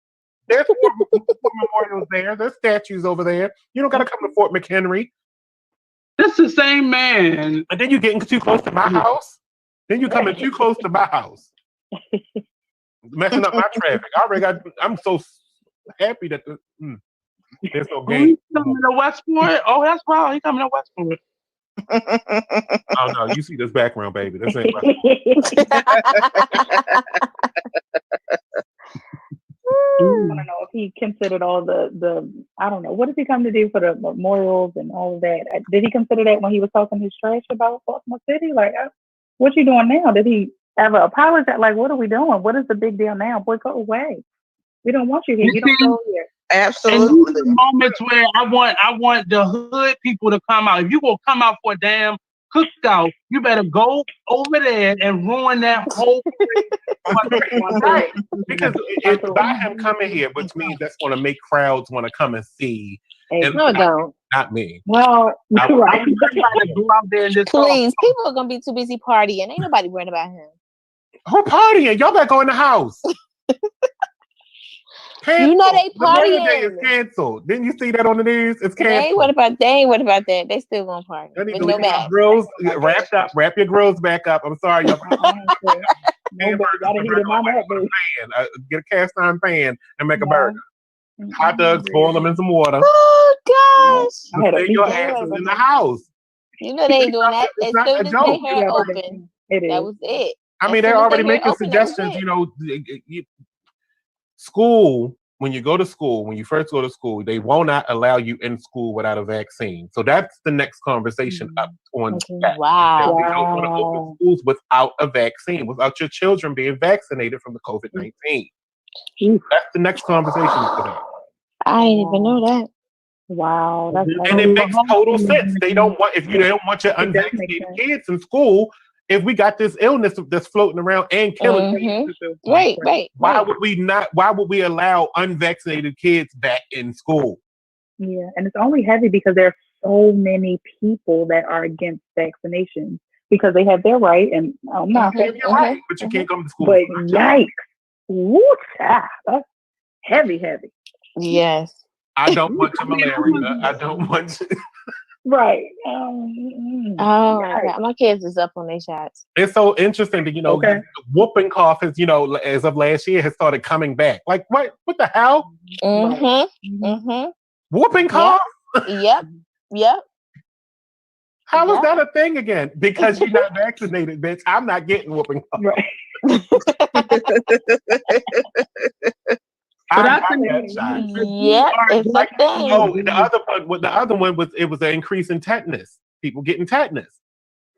There's memorials there. There's statues over there. You don't got to come to Fort McHenry. That's the same man. And then you're getting too close to my house. Then you're coming too close to my house. Messing up my traffic. I'm so happy that there's no game. He's coming to Westport? Oh, that's wild. He's coming to Westport. Oh no, you see this background, baby. This ain't my... I don't know if he considered all the I don't know, what does he come to do for the memorials and all of that? Did he consider that when he was talking his trash about Baltimore City? Like, what you doing now? Did he ever apologize? Like, what are we doing? What is the big deal now? Boy, go away. We don't want you here. You don't go here. Absolutely. And these are the moments where I want the hood people to come out. If you will come out for a damn cookout, you better go over there and ruin that whole right. Because it's by him coming here, which means that's going to make crowds want to come and see. And No, don't. Not me. Well, I'm trying to go out there and just Please, people are gonna be too busy partying. Ain't nobody worrying about him. Who partying? Y'all better go in the house. You know they Memorial Day is partying. canceled. Didn't you see that on the news? It's They canceled. ain't what about that. They still gonna party. Y'all need With to no leave your mask. grills wrapped up. Wrap your grills back up. I'm sorry, y'all. Get a cast iron pan and make a burger. Hot dogs, boil them in some water. Oh gosh! Stay your asses in the house. You know they ain't doing that. They It's not still a just joke. their hair open. That was it. I mean, they're already making suggestions. You know, school. When you go to school, when you first go to school, they will not allow you in school without a vaccine. So that's the next conversation up on. Wow. We don't want to open schools without a vaccine, without your children being vaccinated from the COVID-19. That's the next conversation today. I didn't even know that. Wow, and it makes total sense. They don't want they don't want your unvaccinated kids in school. If we got this illness that's floating around and killing people, right. Why would we not? Why would we allow unvaccinated kids back in school? Yeah, and it's only heavy because there are so many people that are against vaccinations because they have their right, and I'm not saying you're right, but you can't come to school. But yikes, woo, that's heavy. Yes. I don't want your malaria. I don't want you. Right. My kids is up on their shots. It's so interesting that, whooping cough is, as of last year has started coming back. Like, what the hell? Whooping cough? Yep. How is that a thing again? Because you're not vaccinated, bitch. I'm not getting whooping cough. Right. It's a thing. Oh, the other one was an increase in tetanus. People getting tetanus.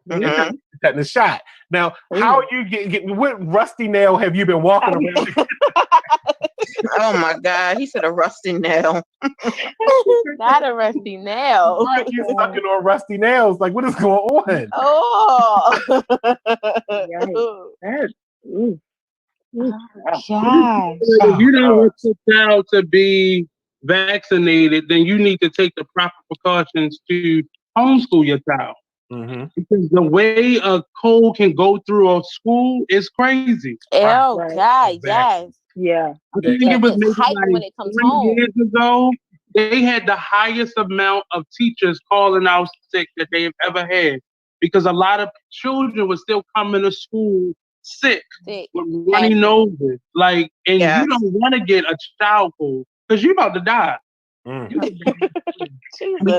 Tetanus shot. Now, how are you getting? What rusty nail have you been walking around? Oh my God! He said a rusty nail. Not a rusty nail. Right, you're sucking on rusty nails. Like, what is going on? Oh. If you don't want your child to be vaccinated, then you need to take the proper precautions to homeschool your child. Because the way a cold can go through a school is crazy. Oh, God, yes. Yeah. I think it was maybe like 20 years ago, they had the highest amount of teachers calling out sick that they have ever had because a lot of children were still coming to school sick. With runny noses. Like, and you don't want to get a child cold because you're about to die. We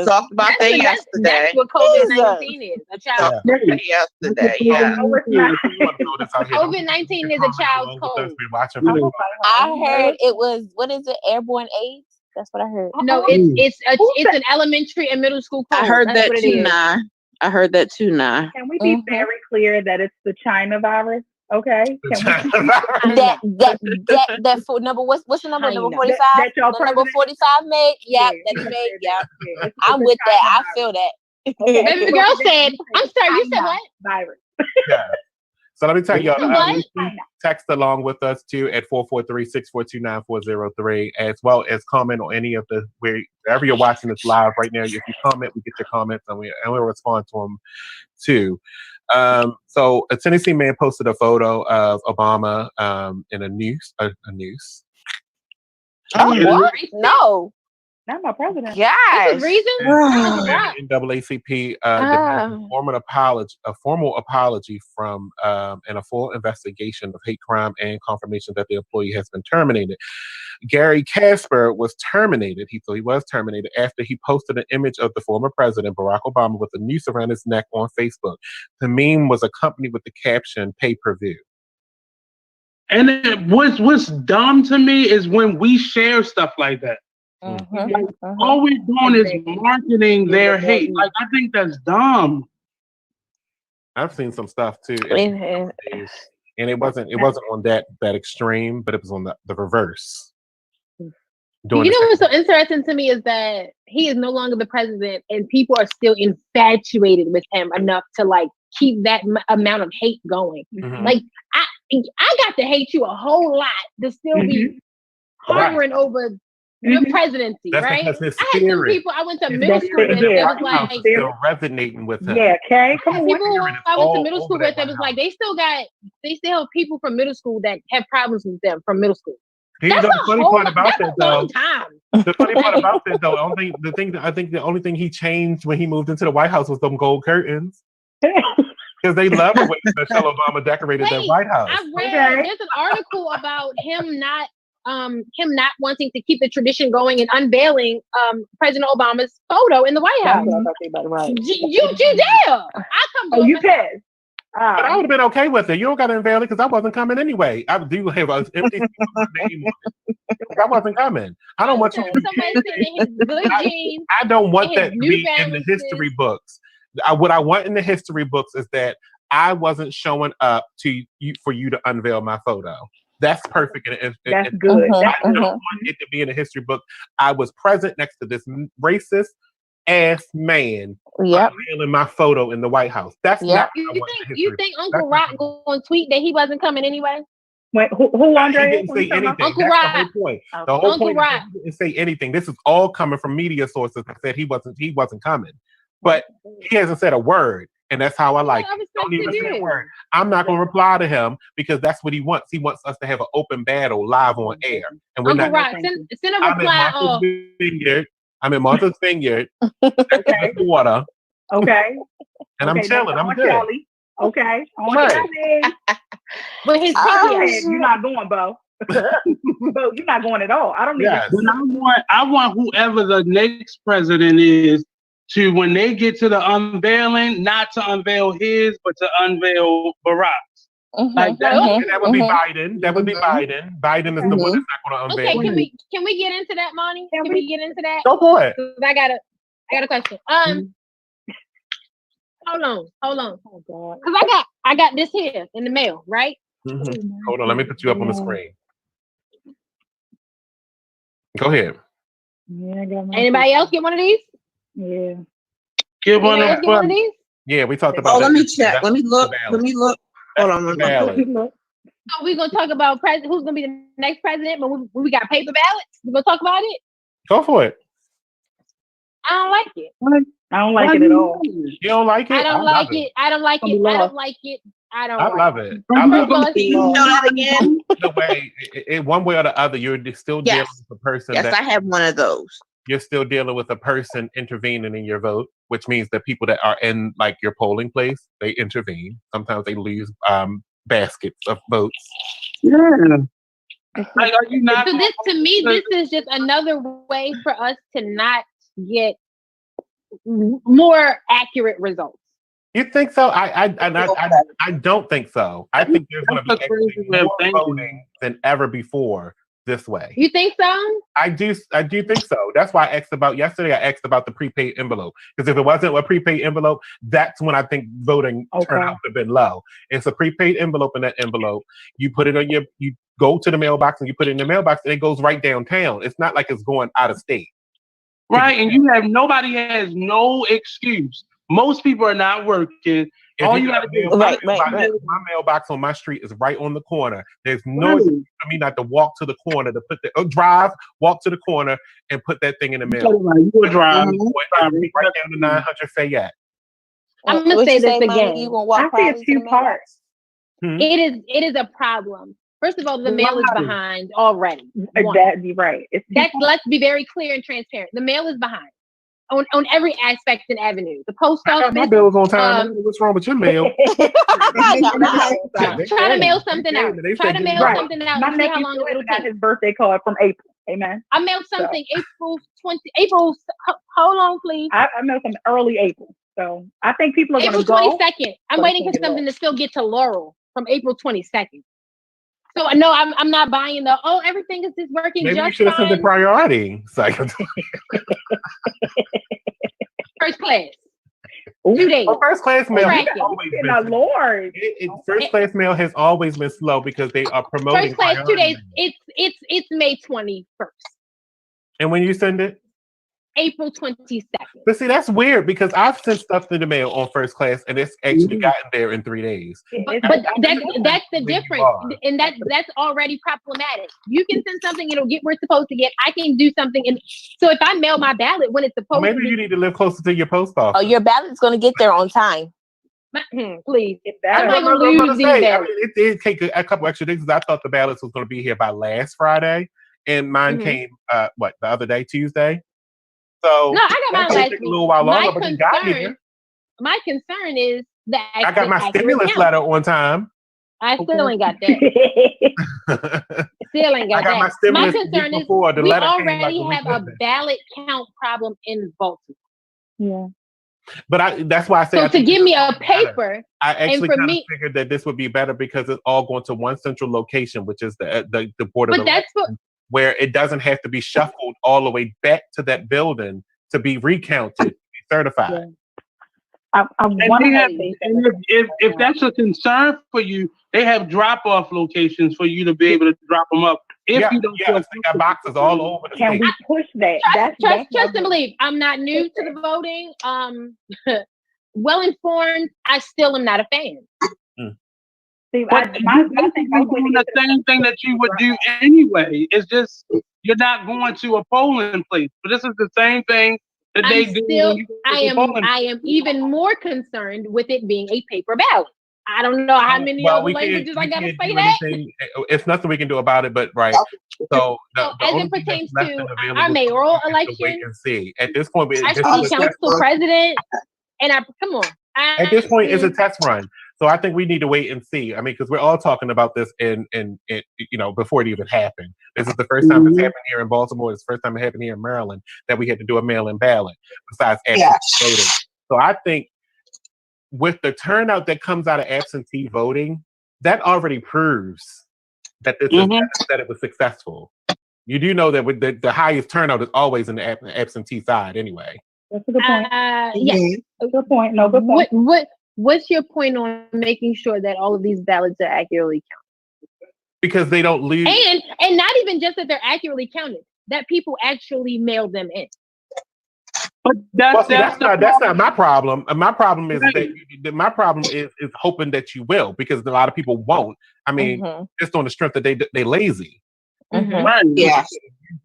talked about that yesterday. That's what COVID-19 is. A child. Yesterday, COVID-19 is a child's cold. I heard it was, what is it, airborne AIDS? That's what I heard. No, it's an elementary and middle school cold. I heard that too, Nyiah. I heard that too, Nyiah. Can we be very clear that it's the China virus? Okay. That for number what's the number? Number 45? The number 45 made? Yeah, that he made. Yeah. I'm with that. I feel that. Okay. Baby girl said, I'm sorry, you said what? Virus. Yeah. So let me tell y'all, text along with us too at 443-642-9403, as well as comment on any of wherever you're watching this live right now. If you comment, we get your comments and we'll respond to them too. So a Tennessee man posted a photo of Obama in a noose. Oh, what? No. Not my president. Gosh. reason? NAACP a formal apology from and a full investigation of hate crime and confirmation that the employee has been terminated. Gary Casper was terminated. He was terminated after he posted an image of the former president, Barack Obama, with a noose around his neck on Facebook. The meme was accompanied with the caption, "Pay-per-view." And what's dumb to me is when we share stuff like that. All we're doing is marketing their hate. Like, I think that's dumb. I've seen some stuff too, and it wasn't on that extreme, but it was on the reverse. You know what's so interesting to me is that he is no longer the president, and people are still infatuated with him enough to like keep that amount of hate going. Like I got to hate you a whole lot to still be hovering over your presidency, That's right? Because his I had some people I went to middle school with that was like still resonating with him. Yeah, okay. Come on. People I went to middle school with that was like they still have people from middle school that have problems with them from middle school. That's the funny part about that, though. Time. The funny part about that, though, I think the only thing he changed when he moved into the White House was them gold curtains. Because they love the way Michelle Obama decorated that White House. I read there's an article about him not wanting to keep the tradition going and unveiling President Obama's photo in the White House. You there? I come. You pissed. But I would have been okay with it. You don't got to unveil it because I wasn't coming anyway. I do have an empty name on it. I wasn't coming. I don't want you to I don't want that to be in the history books. What I want in the history books is that I wasn't showing up to you for you to unveil my photo. That's perfect. That's good. I don't want it to be in a history book. I was present next to this racist ass man unveiling my photo in the White House. That's not what you think Uncle Rock going to tweet that he wasn't coming anyway? Wait, who Andre? He didn't say anything. Uncle Rock. The whole point. The whole point is he didn't say anything. This is all coming from media sources that said he wasn't coming. But he hasn't said a word. And that's how I like it. Don't even say a word. I'm not going to reply to him because that's what he wants. He wants us to have an open battle live on air. And we're Uncle not. Rock, send a reply. I'm in Martha's Vineyard. Okay. Water. Okay. And I'm chilling. I'm good. Kelly. Okay. But his you're not going, Bo. Bo, you're not going at all. I don't need I want whoever the next president is to, when they get to the unveiling, not to unveil his, but to unveil Barack's. Like that. That would be Biden. That would be Biden. Biden is the one that's not going to unveil. Okay, can we get into that, Monny? Can we get into that? Go for it. I got a question. Hold on. Oh God. Because I got this here in the mail, right? Hold on, let me put you up on the screen. Go ahead. Yeah, I got Anybody else get one of these? Yeah. Get one of these? Yeah, we talked about that. Let me check. Let me look. Hold on. So we're gonna talk about who's gonna be the next president, but we got paper ballots. We're gonna talk about it. Go for it. I don't like it. I don't like it at all. You don't like it? I don't like it. I love it. You know that again? The way, in one way or the other, you're still dealing with a person. Yes, I have one of those. You're still dealing with a person intervening in your vote, which means that people that are in like your polling place, they intervene. Sometimes they lose baskets of votes. Yeah. Like, are you not? So this is just another way for us to not get more accurate results. You think so? I don't think so. I think there's going to be more voting than ever before this way. You think so? I do think so. That's why I asked about yesterday. I asked about the prepaid envelope, because if it wasn't a prepaid envelope, that's when I think voting turned out to have been low. It's a prepaid envelope. In that envelope, you put it on you go to the mailbox and you put it in the mailbox, and it goes right downtown. It's not like it's going out of state. Right, and nobody has no excuse. Most people are not working. All you got to do, my mailbox on my street is right on the corner. There's no excuse for me not to walk to the corner to put walk to the corner and put that thing in the mail. You would drive right down to 900 Fayette. I'm gonna say this again. I see it's two parts. It is a problem First of all, the mail is behind already. You're right. Let's be very clear and transparent. The mail is behind on every aspect and avenue. The post office. My bill was on time. What's wrong with your mail? Try to mail something out. Try to mail something out. My and see how nephew long it'll got take. his birthday card from April. Amen. I mailed something April. Hold on, please. I mailed something early April. So I think people are going to go. April 22nd. I'm waiting for something to still get to Laurel from April 22nd. So no, I'm not buying everything is just working. Maybe just you should have sent the priority. First class. 2 days. Well, first class mail. Lord. First class mail has always been slow because they are promoting. First class 2 days. It's May 21st. And when you send it? April 22nd. But see, that's weird because I've sent stuff in the mail on first class and it's actually gotten there in 3 days. But that's the difference, and that's already problematic. You can send something, it'll get where it's supposed to get. I can do something, and so if I mail my ballot when it's supposed to, maybe you need to live closer to your post office. Oh, your ballot's going to get there on time. Please, I'm not going to lose these ballots. It did take a couple extra days because I thought the ballots was going to be here by last Friday, and mine came the other day, Tuesday. So no, I got mine last week. A little while longer, but it got here. My concern is that I got my stimulus letter on time. I still ain't got that. Still ain't got that. My concern is we already have a ballot count problem in Baltimore. Yeah. But that's why I say. So to give me a paper, I actually kind of figured that this would be better because it's all going to one central location, which is the board of elections, where it doesn't have to be shuffled all the way back to that building to be recounted, to be certified. Yeah. I want to if that's a concern for you, they have drop-off locations for you to be able to drop them up. If you don't they got boxes all over the state. Can we push that? Trust and believe. I'm not new to the voting. Well informed. I still am not a fan. But the same thing that you would do anyway. It's just you're not going to a polling place. But this is the same thing that they do. I am even more concerned with it being a paper ballot. I don't know how many other languages I gotta say that. It's nothing we can do about it, but right. So as it pertains to our mayoral election, wait and see. At this point, our city council president, and come on. At this point, it's a test run. So I think we need to wait and see. I mean, because we're all talking about this in before it even happened. This is the first time it's happened here in Baltimore. It's the first time it happened here in Maryland that we had to do a mail-in ballot besides absentee voting. So I think with the turnout that comes out of absentee voting, that already proves that that it was successful. You do know that with the highest turnout is always in the absentee side anyway. That's a good point. Yes. A good point. No, good point. What's your point on making sure that all of these ballots are accurately counted? Because they don't leave, and not even just that they're accurately counted, that people actually mail them in. But that's not my problem. My problem is my problem is hoping that you will, because a lot of people won't. I mean, just on the strength that they lazy. Mm-hmm. Yeah.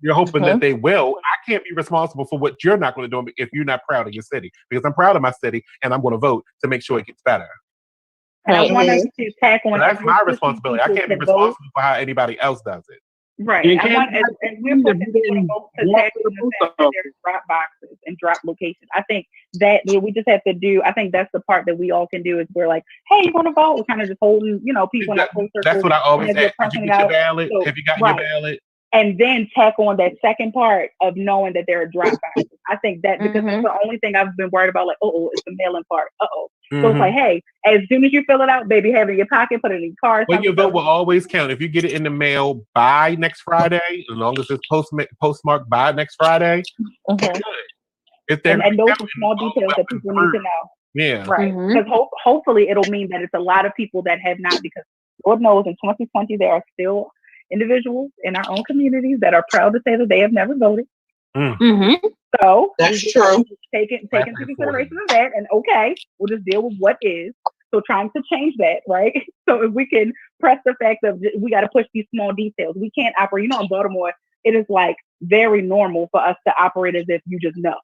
You're hoping that they will. I can't be responsible for what you're not going to do if you're not proud of your city, because I'm proud of my city and I'm going to vote to make sure it gets better. And I want us to tackle. That's my responsibility. I can't be responsible for how anybody else does it. Right. I want, as we're pushing people to go to tackle the fact that there's drop boxes and drop locations. I think that we just have to do. I think that's the part that we all can do. Is we're like, hey, you want to vote? We're kind of just holding, people in that close circle. That's what I always ask. Did you get your ballot? Have you gotten your ballot? And then tackle on that second part of knowing that there are drop boxes. I think that because that's the only thing I've been worried about. Like, it's the mail-in part. So it's like, hey, as soon as you fill it out, baby, have it in your pocket, put it in your car. Well, your vote will always count. If you get it in the mail by next Friday, as long as it's postmarked by next Friday, good. And those are small details that people need to know. Yeah. Right. Because hopefully it'll mean that it's a lot of people that have not, because Lord knows in 2020 there are still individuals in our own communities that are proud to say that they have never voted. So that's true. Take into consideration of that, and we'll just deal with what is. So trying to change that, right? So if we can press the fact of we got to push these small details. We can't operate. In Baltimore, it is like very normal for us to operate as if you just know.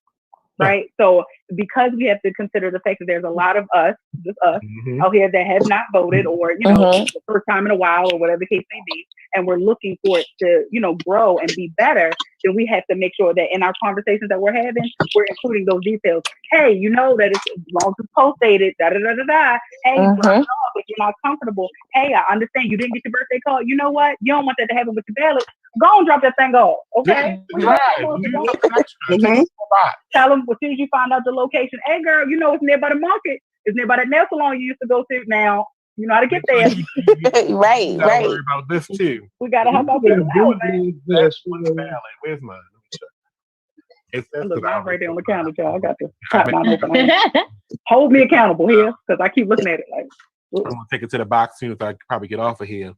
right? So because we have to consider the fact that there's a lot of us, just us, out here that have not voted, or the first time in a while, or whatever the case may be, and we're looking for it to, grow and be better, then we have to make sure that in our conversations that we're having, we're including those details. Hey, that it's as long as it's post-dated, da-da-da-da-da. Hey, drop it off if you're not comfortable. Hey, I understand you didn't get your birthday card. You know what? You don't want that to happen with your ballot. Go and drop that thing off, okay? Tell them as soon as you find out the location. Hey, girl, it's nearby the market. It's nearby that nail salon you used to go to. Now, you know how to get there. Right. Worry about this too. We gotta help out people out, man. Where's mine? It says mine right there on the counter, y'all. I got to top mine open. Hold me accountable here, because I keep looking at it like. I'm gonna take it to the box soon as I probably get off of here.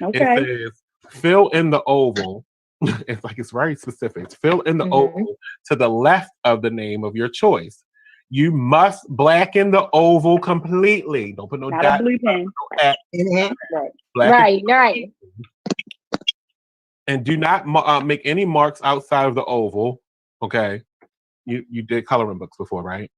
Okay. It says fill in the oval. It's very specific. Fill in the oval to the left of the name of your choice. You must blacken the oval completely. Don't put no not dot. A blue pen. Right. And do not make any marks outside of the oval. Okay. You did coloring books before, right?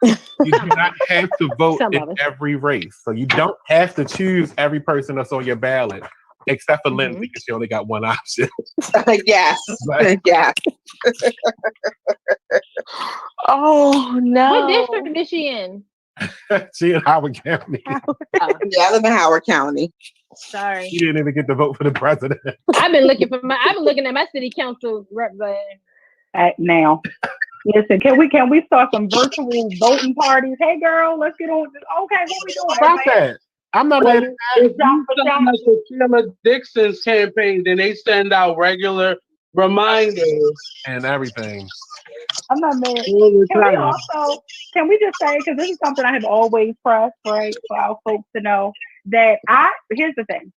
You do not have to vote in every race. So you don't have to choose every person that's on your ballot, except for Lyndsay, because she only got one option. Yes. Right? Yeah. Oh, no. What district is she in? She in Howard County. Yeah, I live in Howard County. Sorry. She didn't even get to vote for the president. I've been looking at my city council rep. Now, listen, can we start some virtual voting parties? Hey, girl, let's get on. Okay, what we doing? About that. I'm not mad at If you sound like the Sheila Dixon's campaign, then they send out regular reminders and everything. I'm not mad. Can we just say, because this is something I have always pressed, right, for our folks to know, that here's the thing.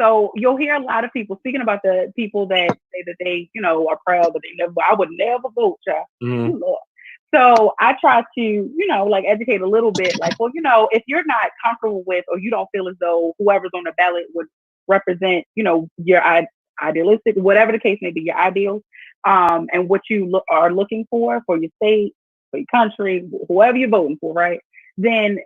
So you'll hear a lot of people speaking about the people that say that they, are proud, but I would never vote, child. So I try to, educate a little bit, like, well, if you're not comfortable with, or you don't feel as though whoever's on the ballot would represent, your idealistic, whatever the case may be, your ideals, and what you are looking for your state, for your country, whoever you're voting for, right? Then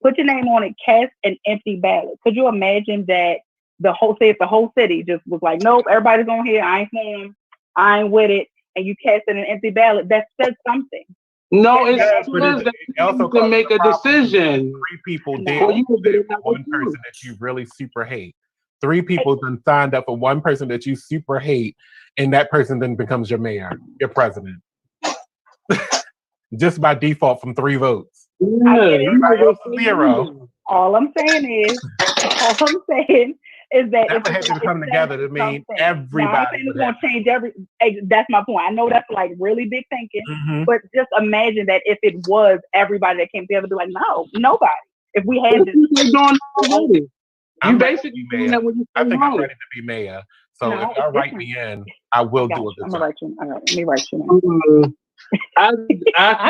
put your name on it, cast an empty ballot. Could you imagine that if the whole city just was like, nope, everybody's on here, I ain't for them, I ain't with it, and you casted an empty ballot, that says something. No, it also can make a decision. 3 people did one person that you really super hate. 3 people then signed up for one person that you super hate, and that person then becomes your mayor, your president. Just by default from 3 votes. Everybody else is 0. All I'm saying is that never had to come together to mean everybody. It's going to change that's my point. I know that's like really big thinking, but just imagine that if it was everybody that came together, be like, no, nobody. If we had this. I'm basically mayor. I think I'm ready to be mayor. So if y'all write me in, I will do it. I'm gonna write you. Let me write you. I'm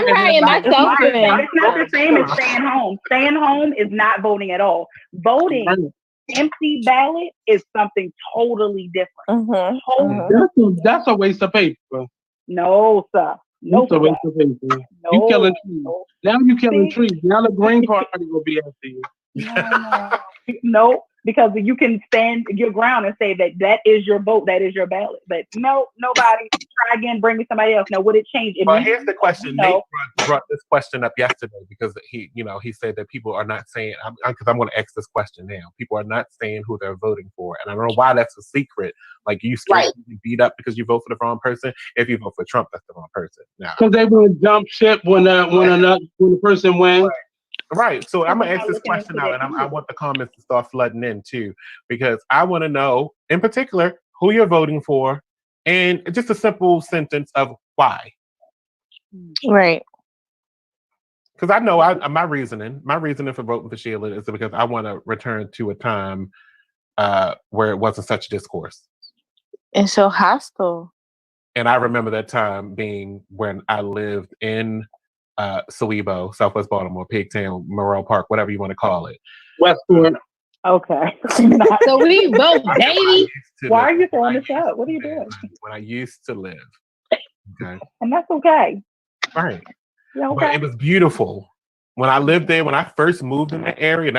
writing myself in. It's not the same as staying home. Staying home is not voting at all. Voting empty ballot is something totally different. That's a waste of paper. No, sir. No, it's a waste of paper. No, you killing trees. Now you killing trees. Now the Green Party will be after you. No, because you can stand your ground and say that is your vote, that is your ballot. But no, nobody. Try again, bring me somebody else. Now, would it change? Well, here's the question. Nate brought this question up yesterday because he said that people are not saying, because I'm going to ask this question now. People are not saying who they're voting for. And I don't know why that's a secret. Like, you still beat up because you vote for the wrong person. If you vote for Trump, that's the wrong person. Because they will jump ship when the person wins. Right. So I'm going to ask this question out, and I want the comments to start flooding in too, because I want to know, in particular, who you're voting for, and just a simple sentence of why. Right. Because I know my reasoning for voting for Sheila is because I want to return to a time where it wasn't such discourse. And so hostile. And I remember that time being when I lived in Sowebo, Southwest Baltimore, Pigtown, Morrell Park, whatever you want to call it. Westport. Okay. So we vote, baby. Why are you throwing this up? What are you doing? When I used to live. Okay. And that's okay. Right. Yeah, But okay. it was beautiful. When I lived there, when I first moved in that area, and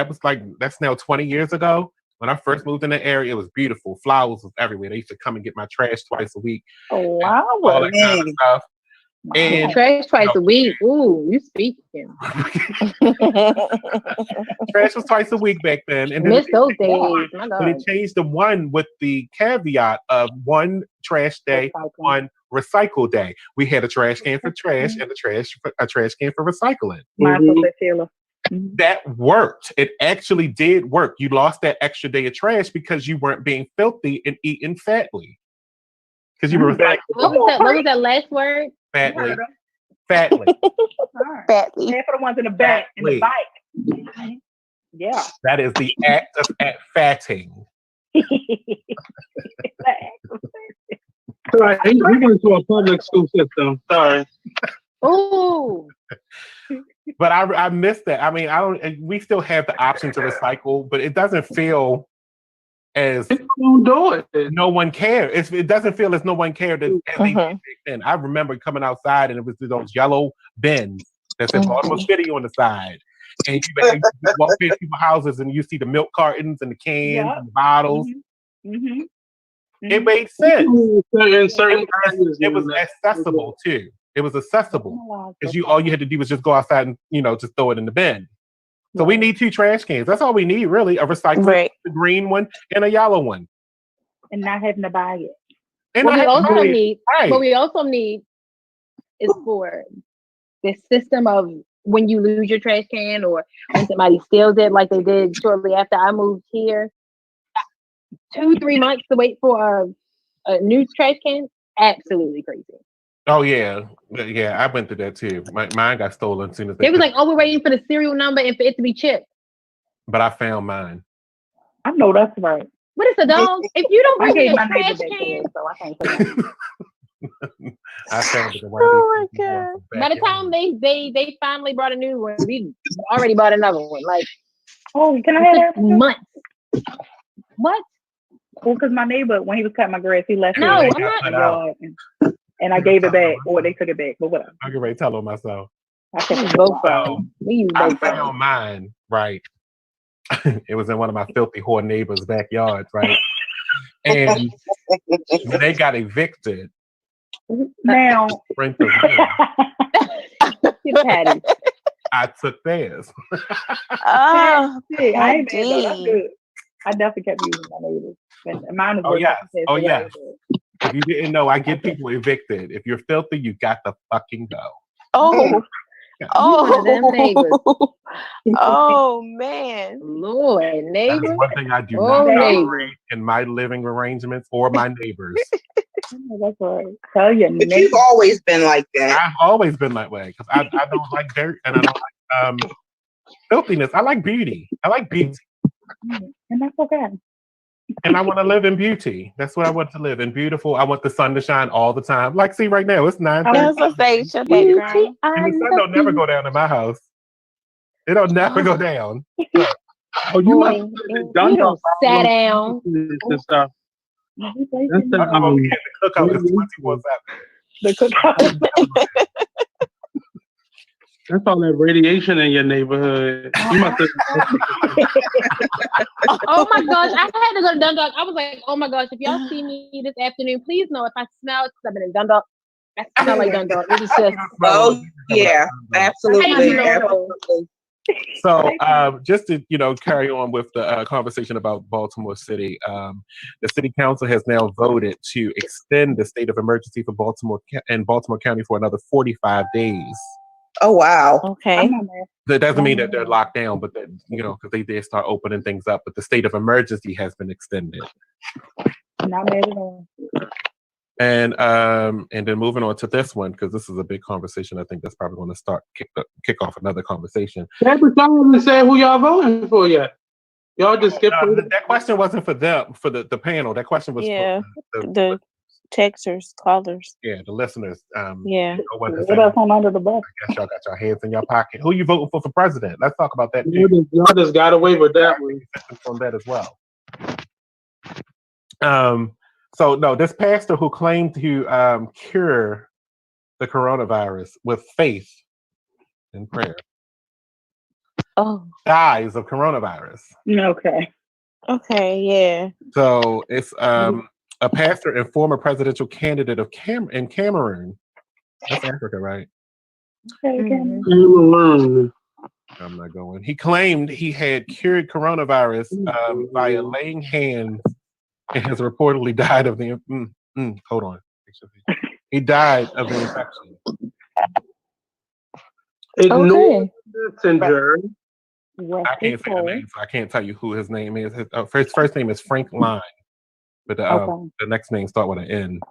that's now 20 years ago. When I first moved in the area, it was beautiful. Flowers was everywhere. They used to come and get my trash twice a week. Oh, wow. All that kind of stuff. And Trash twice a week. Ooh, you speaking. trash was twice a week back then. And then Miss those days. My but it God. changed to one with the caveat of one trash day, one recycle day. We had a trash can for trash and a trash can for recycling. Mine's so Sheila. That worked. It actually did work. You lost that extra day of trash because you weren't being filthy and eating fatly. Because you were recycling. What was that last word? Fatly. Fatly. And for the ones in the back, in the bike. Yeah. That is the act of fatting. Right. We went to a public school system. Sorry. Ooh. But I miss that. I mean, we still have the option to recycle, but it doesn't feel as don't do it. No one cares. It doesn't feel as no one cared as they did back then. I remember coming outside and it was those yellow bins that said Baltimore City on the side. And you walk past people's houses and you see the milk cartons and the cans and the bottles. It made sense. It was accessible too. It was accessible because all you had to do was just go outside and just throw it in the bin. So we need 2 trash cans. That's all we need, really. A recycling, the green one and a yellow one, and not having to buy it. And what we also need is for the system of when you lose your trash can or when somebody steals it, like they did shortly after I moved here. 2-3 months to wait for a new trash can, absolutely crazy. Oh yeah. I went through that too. Mine got stolen as soon as they was like, "Oh, we're waiting for the serial number and for it to be chipped." But I found mine. I know that's right. What is a dog? If you don't bring me a trash can, so I can't say that. I found it. Oh my God! By the time they finally brought a new one, we already bought another one. Like, oh, can I have that? Months. What? Well, because my neighbor, when he was cutting my grass, he left no, it I'm not. And I gave it back, or they took it back, but whatever. I can tell on myself. I found mine, right. It was in one of my filthy whore neighbors' backyards, right? And when they got evicted, now I took theirs. Oh, I definitely kept using my neighbors. Mine is yes. If you didn't know, I get people evicted. If you're filthy, you got to fucking go. Oh. Yeah. Oh. Oh man. Lord, neighbor. That's one thing I do not tolerate in my living arrangements or my neighbors. That's right. Tell you, but you've always been like that. I've always been that way because I don't like dirt and I don't like filthiness. I like beauty. And that's okay. And I want to live in beauty. That's what I want to live in. Beautiful. I want the sun to shine all the time. Like, see, right now it's 9:30. I was gonna say, it's your background. And the sun don't never go down in my house. It don't never go down. Oh, you must you don't sat down. Stuff. The cookout is 24/7. The cookout. That's all that radiation in your neighborhood. You must have. Oh my gosh, I had to go to Dundalk. I was like, oh my gosh, if y'all see me this afternoon, please know if I smell because I've been in Dundalk. I smell like Dundalk. It is just. Oh yeah, absolutely. So just to carry on with the conversation about Baltimore City, the city council has now voted to extend the state of emergency for Baltimore and Baltimore County for another 45 days. Oh wow. Okay. That doesn't mean that they're locked down, but that because they did start opening things up. But the state of emergency has been extended. Not mad at all. And then moving on to this one, because this is a big conversation. I think that's probably going to start kick off another conversation. Yeah, but y'all haven't said who y'all voting for yet. Y'all just skipped that question wasn't for them, for the panel. That question was for the texters, callers. Yeah, the listeners. What else on under the bus? I guess y'all got your hands in your pocket. Who you voting for president? Let's talk about that. Y'all just got away with that one. On that as well. So no, this pastor who claimed to cure the coronavirus with faith and prayer. Oh, Dies of coronavirus. Okay. okay, yeah. So it's a pastor and former presidential candidate of in Cameroon. That's Africa, right? Okay, Cameroon. I'm not going. He claimed he had cured coronavirus via laying hands and has reportedly died of the. Hold on. He died of the infection. Ignore messenger. I can't say the name, so I can't tell you who his name is. His first name is Frank Line, but the next name start with an N.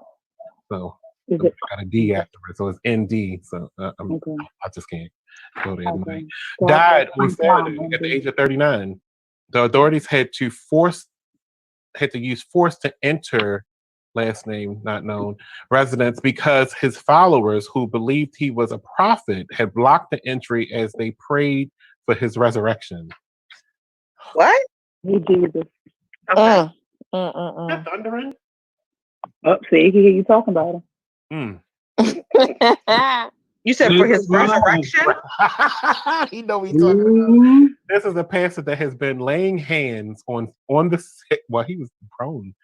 So got a D afterwards, so it's ND. So I just can't go there. Okay. Died on Saturday at the age of 39. The authorities had to use force to enter, last name not known, residence because his followers, who believed he was a prophet, had blocked the entry as they prayed for his resurrection. What? Jesus. Is that thundering? Oh, see, he hear you talking about him. You said for his resurrection? You know what he's talking about. This is a pastor that has been laying hands on the sick. Well, he was prone.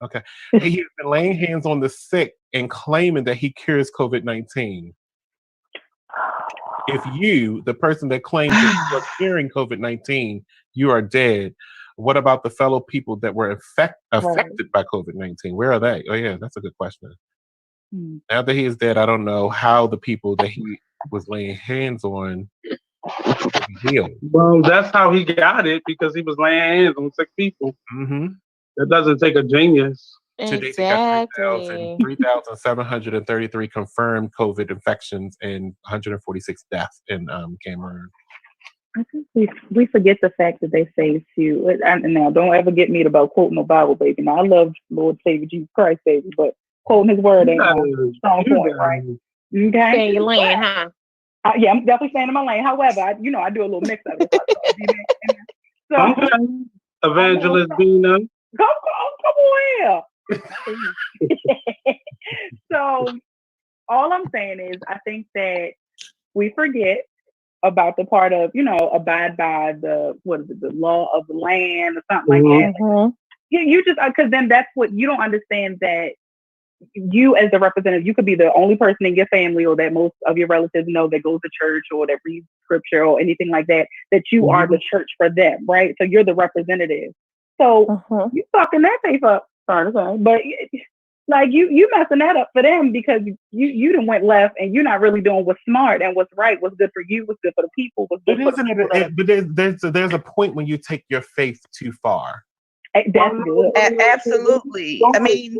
Okay. He has been laying hands on the sick and claiming that he cures COVID-19. If you, the person that claims that you are curing COVID-19, you are dead. What about the fellow people that were affected by COVID-19? Where are they? Oh, yeah, that's a good question. Now that he is dead, I don't know how the people that he was laying hands on will be healed. Well, that's how he got it, because he was laying hands on sick people. That doesn't take a genius. Today, they got 3,733 confirmed COVID infections and 146 deaths in Cameroon. I think we forget the fact that they say to, and now don't ever get me about quoting the Bible, baby. Now, I love Lord Savior Jesus Christ, baby, but quoting his word ain't no strong point, right? Okay. Stay in your lane, huh? Yeah, I'm definitely staying in my lane. However, I do a little mix of it. So, Evangelist Benia. Come on here. So, all I'm saying is, I think that we forget about the part of, abide by the law of the land or something like that. You just, because then that's what you don't understand, that you as the representative, you could be the only person in your family or that most of your relatives know that goes to church or that reads scripture or anything like that, that you are the church for them, right? So you're the representative. So you fucking that faith up, sorry, but like you messing that up for them because you done went left and you're not really doing what's smart and what's right, what's good for you, what's good for the people, what's good for the people. But there's a point when you take your faith too far. That's good. Absolutely. I mean,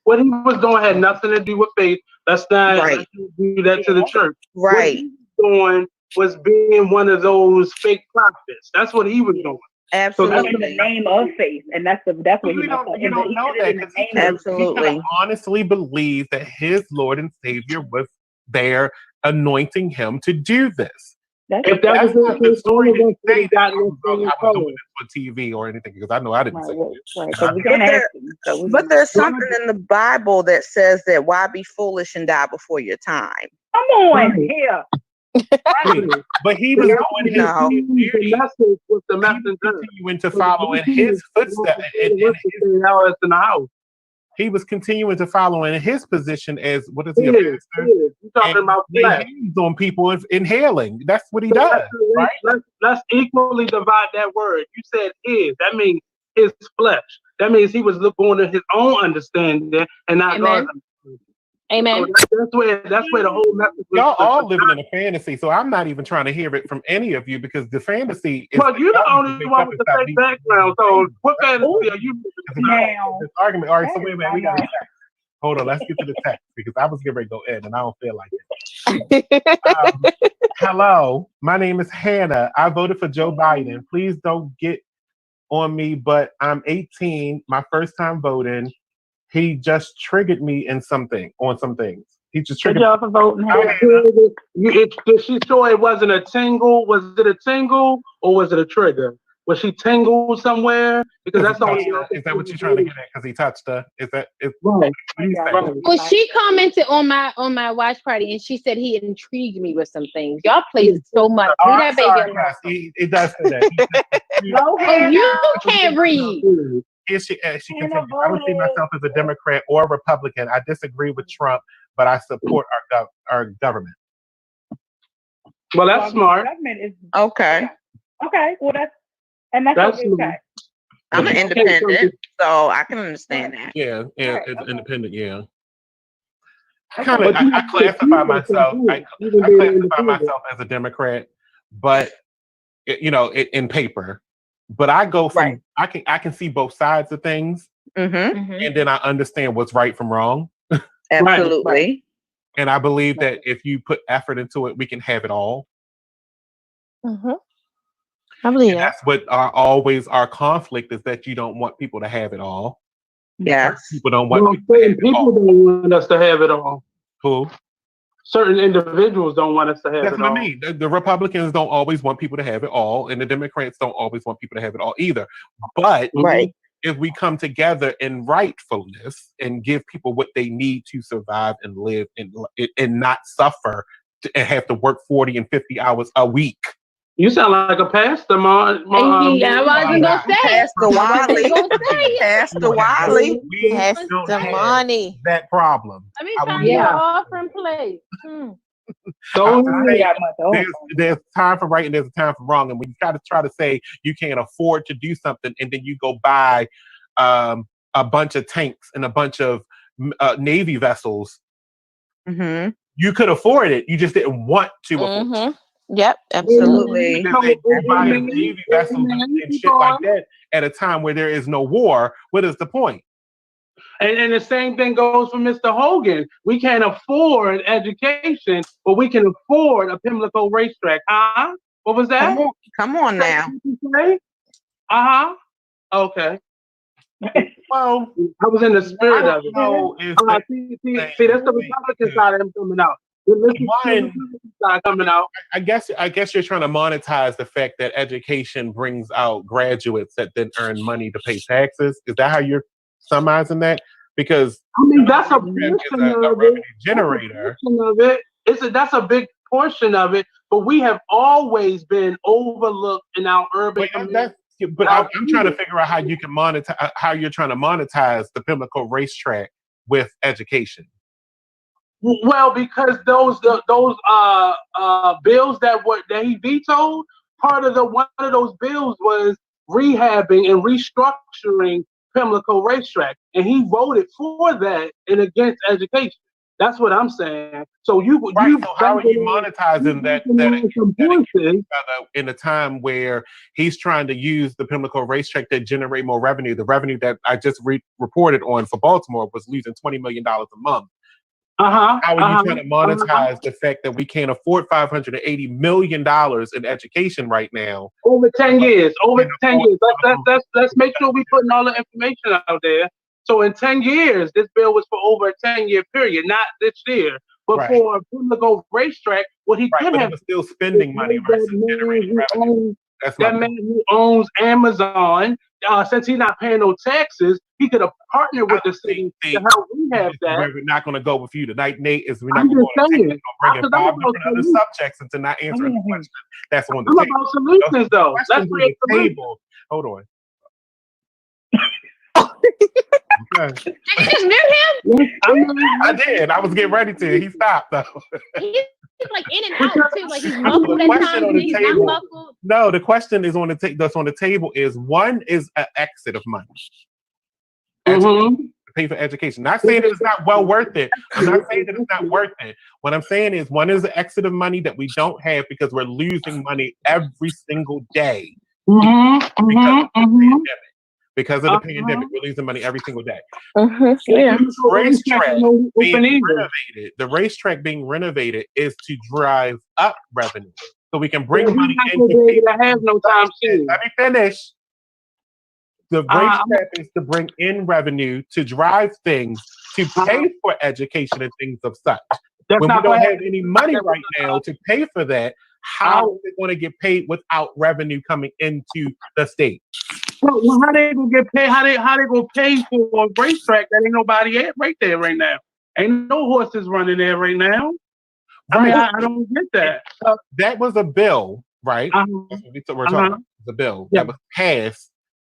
what he was doing had nothing to do with faith. Let's not do that to the church. Right. What he was doing was being one of those fake prophets. That's what he was doing. Absolutely. So in the name of faith, and that's what you don't know that because he absolutely honestly believed that his Lord and Savior was there anointing him to do this. If that was the story, I was doing this for TV or anything, because I know I didn't say it. But there's something in the Bible that says that why be foolish and die before your time. Come on here. But he was going continuing to follow in his footsteps. He was continuing to follow in his position as, what is he, a pastor? You're talking about hands on people inhaling. That's what he does, right? Let's equally divide that word. You said his. That means his flesh. That means he was going to his own understanding and not God's understanding. Amen. So that's where the whole message. Y'all all living in a fantasy, so I'm not even trying to hear it from any of you because the fantasy is. Well, you're the only one with the fake background. So what fantasy are you? This argument. All right, so wait a minute. We got. Hold on. Let's get to the text because I was getting ready to go in and I don't feel like it. Hello, my name is Hannah. I voted for Joe Biden. Please don't get on me, but I'm 18. My first time voting. He just triggered me on some things. He just triggered me. For voting. Did she show it wasn't a tingle? Was it a tingle or was it a trigger? Was she tangled somewhere? Because that's the only. Is that what you're trying to get at? Because he touched her? Is that right? Right. Well, she commented on my watch party, and she said he intrigued me with some things. Y'all play so much. Leave that baby alone. Yes, it does say that. Oh, you can't read. She continues, I don't see myself as a Democrat or a Republican. I disagree with Trump, but I support our government. Well, that's smart. Okay. Okay. Well, that's okay. I'm an independent, so I can understand that. Yeah, Right, independent. Yeah. I But classify myself. I classify myself as a Democrat, but in paper. But I go from I can see both sides of things, and then I understand what's right from wrong. Absolutely. And I believe that if you put effort into it, we can have it all. I believe and that. that's what always our conflict is, that you don't want people to have it all. Yes. People don't want people don't want us to have it all. Who? Certain individuals don't want us to have That's it what all. I mean. The Republicans don't always want people to have it all, and the Democrats don't always want people to have it all either. But if we come together in rightfulness and give people what they need to survive and live and not suffer and have to work 40 and 50 hours a week. You sound like a pastor, I wasn't gonna say Pastor Wiley. Pastor Wiley. Pastor Monny. That problem. Let me find your offering place. There's time for right and there's a time for wrong, and when you got to try to say you can't afford to do something, and then you go buy a bunch of tanks and a bunch of Navy vessels, you could afford it. You just didn't want to afford it. Yep, absolutely. Buying Navy vessels and shit like that at a time where there is no war. What is the point? And the same thing goes for Mr. Hogan. We can't afford education, but we can afford a Pimlico racetrack. What was that? Come on now. Okay. Well, I was in the spirit of it. See, that's the Republican side of him coming out. Coming out. I guess you're trying to monetize the fact that education brings out graduates that then earn money to pay taxes. Is that how you're summarizing that? Because I mean, that's a portion of a revenue generator. That's a big portion of it, but we have always been overlooked in our urban community. But I'm trying to figure out how you can monetize. How you're trying to monetize the Pimlico racetrack with education. Well, because those bills that he vetoed, one of those bills was rehabbing and restructuring Pimlico racetrack, and he voted for that and against education. That's what I'm saying. So how are you monetizing that in a time where he's trying to use the Pimlico racetrack to generate more revenue? The revenue that I just reported on for Baltimore was losing $20 million a month. How are you trying to monetize the fact that we can't afford $580 million in education right now? Over 10 years. Let's make sure we're putting all the information out there. So in 10 years, this bill was for over a 10-year period, not this year. But for Pimlico racetrack, what he could have was still spending money versus generating revenue. That man who owns Amazon, since he's not paying no taxes, he could have partnered with the city to help rehab that. We're not going to go with you tonight, Nate. We're not going to bring in 5 different other subjects into not answering the question. That's on the table. About solutions, though. Let's create the table. Hold on. Okay. Did you just mute him? I did. I was getting ready to. He stopped though. He's like in and out too. Like he's muffled at times. He's not muffled. No, the question is on the that's on the table is one is an exit of money. Pay for education. Not saying that it's not well worth it. I'm not saying that it's not worth it. What I'm saying is one is an exit of money that we don't have because we're losing money every single day. Because of the pandemic, we're losing money every single day. The racetrack being renovated is to drive up revenue, so we can bring money into. Have no time soon. Let me finish. The racetrack is to bring in revenue to drive things to pay for education and things of such. When we don't have any money right now to pay for that, how are they going to get paid without revenue coming into the state? Well, how they gonna get paid? How they gonna pay for a racetrack that ain't nobody at right there right now? Ain't no horses running there right now. I mean, I don't get that. That was a bill, right? That's what we're talking about. The bill that was passed.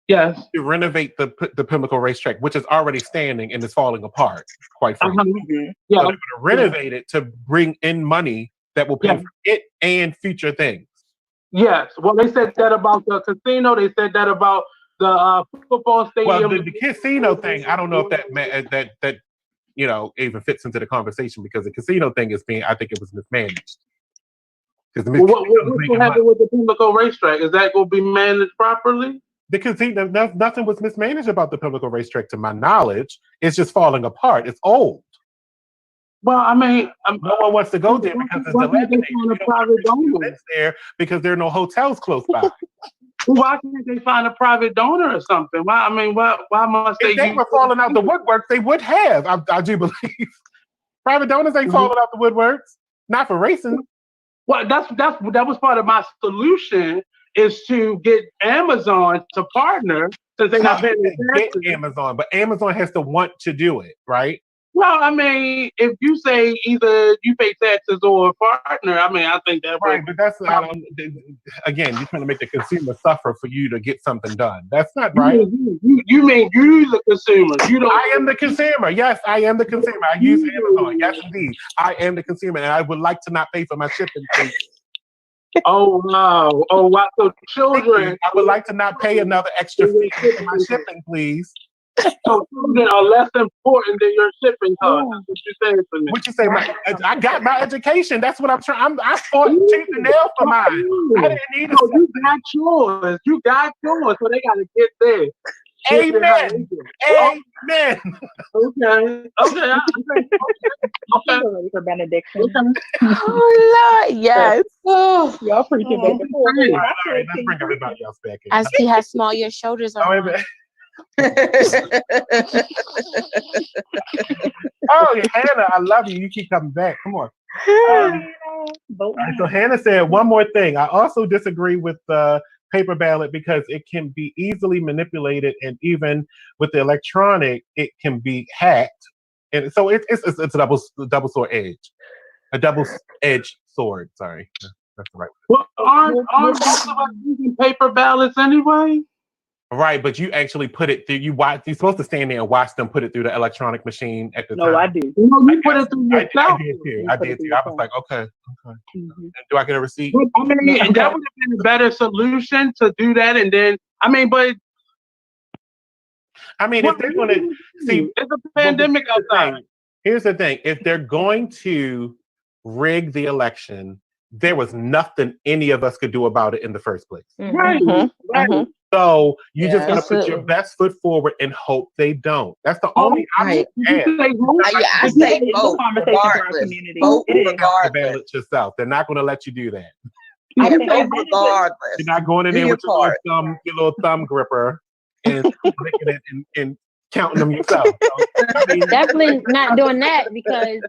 Yes. To renovate the Pimlico racetrack, which is already standing and is falling apart, quite frankly. Yeah. So they're going to renovate it to bring in money that will pay for it and future things. Yes. Well, they said that about the casino. They said that about the football stadium. Well, the casino thing, I don't know if that even fits into the conversation, because the casino thing is I think it was mismanaged. What's going to happen with the Pimlico racetrack? Is that going to be managed properly? The casino, nothing was mismanaged about the Pimlico racetrack, to my knowledge. It's just falling apart. It's old. Well, I mean, no one wants to go there because it's dilapidated. There because there are no hotels close by. Why can't they find a private donor or something? Why must they? If they were falling out the woodworks, they would have. I do believe private donors ain't falling out the woodworks. Not for racing. Well, that was part of my solution, is to get Amazon to partner, since they're not paying taxes. Amazon, but Amazon has to want to do it, right? Well, I mean, if you say either you pay taxes or a partner, I mean, I think that right. But that's again, you're trying to make the consumer suffer for you to get something done. That's not right. You mean you the consumer? You don't. I am the consumer. Yes, I am the consumer. I use Amazon. Yes, indeed, I am the consumer, and I would like to not pay for my shipping fees. Oh wow! Oh wow! So children, I would like to not pay another extra fee for my shipping, please. So children are less important than your shipping costs. That's what you're saying to me. What you say? I got my education. That's what I'm trying. I fought tooth and nail for mine. I didn't need it. You got yours. You got yours. So they got to get there. Amen. Amen. Okay. Okay. Ready for benediction. Oh Lord, yes. Oh, y'all preaching back and forth. All right, let's bring everybody else back in. I see how small your shoulders are. Oh, Hannah, I love you. You keep coming back. Come on. So Hannah said one more thing. I also disagree with the paper ballot because it can be easily manipulated, and even with the electronic, it can be hacked. And so it's a double sword edge, a double-edged sword. Sorry, that's the right. Well, aren't most of us using paper ballots anyway? Right, but you actually put it through. You're supposed to stand there and watch them put it through the electronic machine at the time. No, I do. You put it through yourself. I did too. I was like, okay. And do I get a receipt? I mean, that would have been a better solution to do that. And then, if they're going to see, it's a pandemic outside. Here's the thing: if they're going to rig the election, there was nothing any of us could do about it in the first place. Right. So you just gotta put your best foot forward and hope they don't. That's the only option. I say vote regardless. Vote regardless. Yourself. They're not gonna let you do that. Vote regardless. You're not going in there with your little thumb gripper and licking it and counting them yourself. So, definitely not doing that because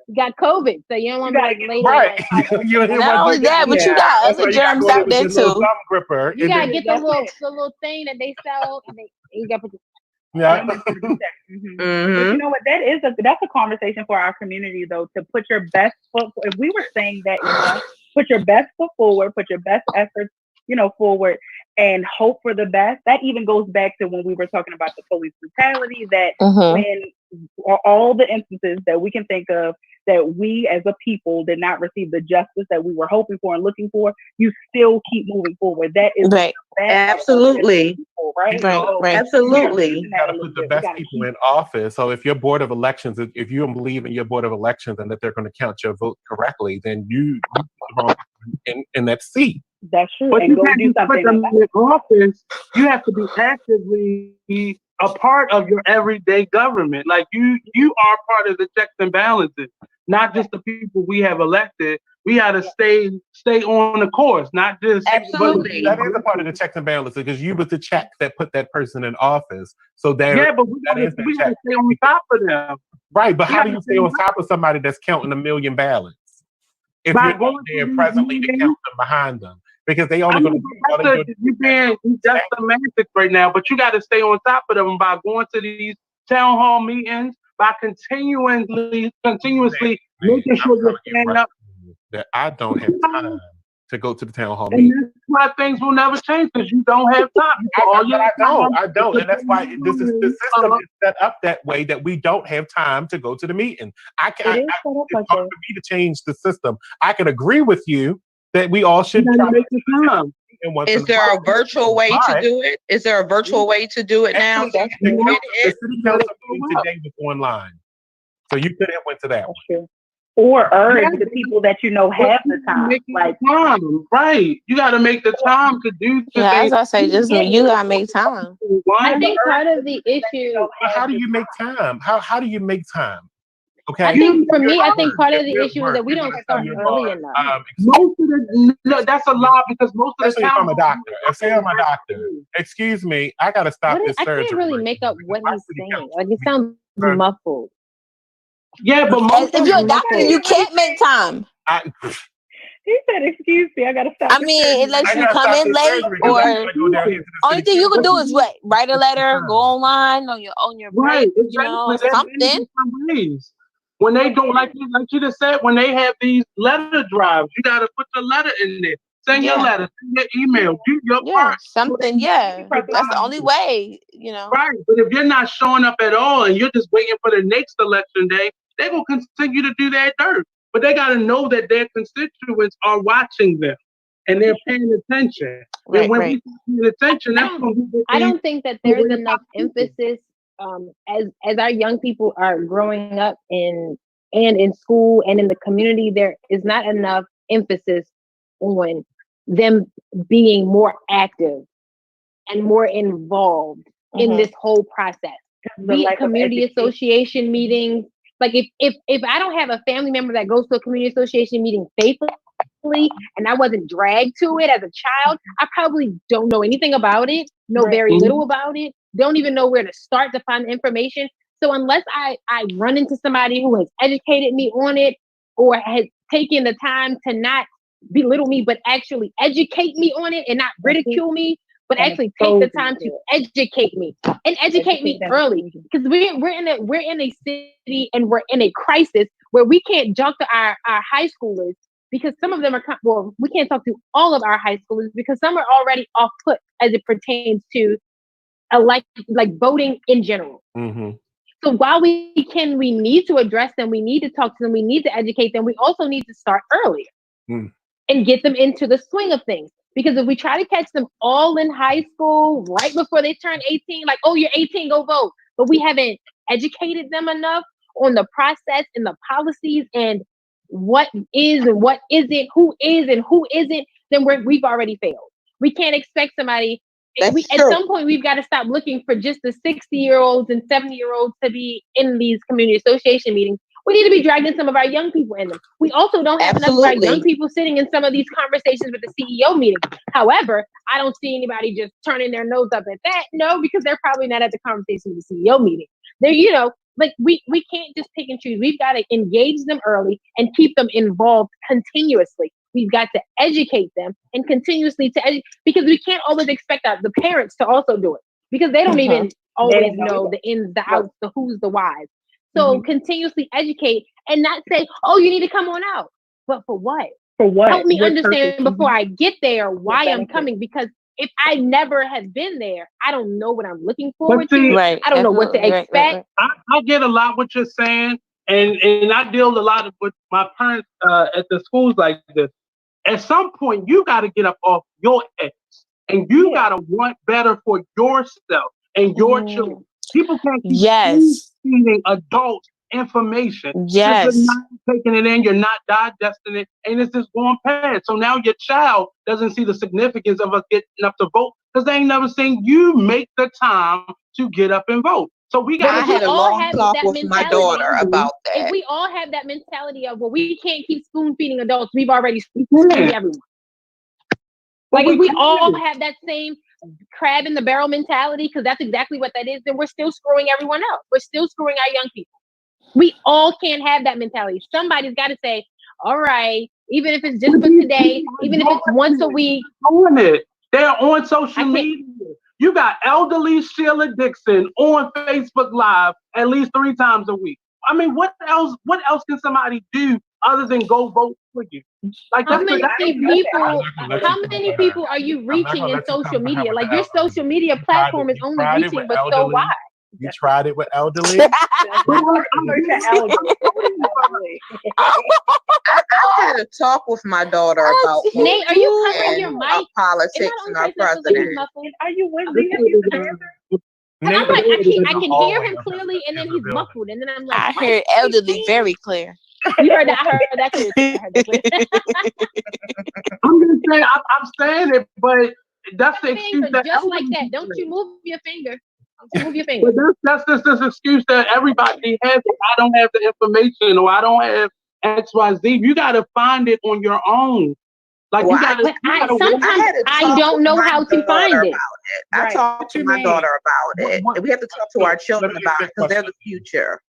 you got COVID, so you don't want to lay right. Not only that, but you got other germs out there too. Gripper, you gotta get the little thing that they sell, and you gotta put. Yeah. But you know what? That's a conversation for our community, though. To put your best foot. If we were saying that, put your best foot forward, put your best efforts, forward, and hope for the best. That even goes back to when we were talking about the police brutality. That when all the instances that we can think of that we as a people did not receive the justice that we were hoping for and looking for, you still keep moving forward. That is right. Absolutely. People, right? Right. Absolutely. You got to put the best people in office. So if your board of elections, if you don't believe in your board of elections and that they're going to count your vote correctly, then you wrong in that seat. That's true. But and you go can't do put something them in office. You have to be actively a part of your everyday government. Like you are part of the checks and balances, not just the people we have elected. We got to stay on the course, not just. Absolutely. That is a part of the checks and balances because you was the check that put that person in office. So that but we got to stay on top of them. Right, but how do you stay on top of somebody that's counting 1 million ballots? if By you're not going there to presently these to meetings, count them behind them. Because they I only going mean, to you're just semantics right now, but you got to stay on top of them by going to these town hall meetings, by continuously making sure you're standing up. That I don't have time to go to the town hall And meeting. that's why things will never change, because you don't have time. I don't. And that's why the system is set up that way, that we don't have time to go to the meeting. It's hard for me to change the system. I can agree with you that we all should try to make the time. Is there a virtual way to do it? Is there a virtual way to do it now? The city council meeting today was online. So you could have went to that one. Or urge the people that you know have the time. Like time, right? You got to make the time to do. Yeah, as I say, just you gotta make time. I think part of the issue. How do you make time? How do you make time? Okay. I think for me, I think part of the issue is that we don't start early enough. Most of the that's a lie, because most of the time I'm a doctor. Say I'm a doctor. Excuse me, I gotta stop this surgery. I can't really make up what he's saying. Like, it sounds muffled. Yeah, but if you're a doctor, you can't make time. He said, "Excuse me, I gotta stop." I mean, unless you come in late, or only thing you can do is write a letter, go online on your break, something. When they don't, like you just said, when they have these letter drives, you gotta put the letter in there. Send your letter, send your email, do your part. Something, that's the only way, Right, but if you're not showing up at all and you're just waiting for the next election day, they're gonna continue to do that dirt. But they gotta know that their constituents are watching them and they're paying attention. And when we pay attention, that's when I don't think that there's enough emphasis as our young people are growing up in school and in the community. There is not enough emphasis on them being more active and more involved in this whole process. Be it community association meetings. Like if I don't have a family member that goes to a community association meeting faithfully and I wasn't dragged to it as a child, I probably don't know anything about it, know very little about it, don't even know where to start to find information. So unless I run into somebody who has educated me on it or has taken the time to not belittle me, but actually educate me on it and not ridicule me, but actually take the time to educate me and educate me early, because we're in a city and we're in a crisis where we can't jump to our high schoolers, because some of them are, we can't talk to all of our high schoolers because some are already off put as it pertains to like voting in general. So while we need to address them, we need to talk to them, we need to educate them, we also need to start earlier and get them into the swing of things. Because if we try to catch them all in high school, right before they turn 18, like, oh, you're 18, go vote. But we haven't educated them enough on the process and the policies and what is and what isn't, who is and who isn't, then we've already failed. We can't expect somebody. At some point, we've got to stop looking for just the 60-year-olds and 70-year-olds to be in these community association meetings. We need to be dragging some of our young people in them. We also don't have enough of our young people sitting in some of these conversations with the CEO meeting. However, I don't see anybody just turning their nose up at that. No, because they're probably not at the conversation with the CEO meeting. They're, like we can't just pick and choose. We've got to engage them early and keep them involved continuously. We've got to educate them and continuously because we can't always expect the parents to also do it, because they don't even always know the ins, the outs, the who's, the whys. So continuously educate and not say, oh, you need to come on out. But for what? For what? Help me understand before I get there why I'm coming. Because if I never have been there, I don't know what I'm looking forward to. I don't know what to expect. I get a lot what you're saying. And I deal a lot with my parents at the schools like this. At some point, you got to get up off your ass. And you got to want better for yourself and your children. People can't keep feeding adults information. You're not taking it in, you're not digesting it, and it's just going past. So now your child doesn't see the significance of us getting up to vote because they ain't never seen you make the time to get up and vote. So we got. I had a long talk with my daughter about that. If we all have that mentality of, well, we can't keep spoon feeding adults, we've already spoon feeding everyone. Like if we all have that same crab in the barrel mentality, because that's exactly what that is, then we're still screwing everyone else. We're still screwing our young people. We all can't have that mentality. Somebody's got to say, all right, even if it's just for today, even if it's once a week. Doing it. They're on social media. You got elderly Sheila Dixon on Facebook Live at least 3 times a week. I mean, what else can somebody do other than go vote for you? Like, how many people are you reaching in social media? Like, your social media platform is only reaching but so wide. You tried it with elderly? I had a talk with my daughter about Nate, are you covering your mic? Politics and our president. Are you with me? I'm like, I can hear him clearly, and then he's muffled, and then I'm like, I heard elderly very clear. You heard that? I heard that clear. I'm just saying, I'm saying it, but that's the excuse that just like that. Don't you move your finger. Move your finger. But that's just this excuse that everybody has. I don't have the information, or I don't have XYZ. You got to find it on your own. Like, well, you got to. Sometimes I don't know how to find it. I talked to my daughter about it. We have to talk to our children about it because they're the future.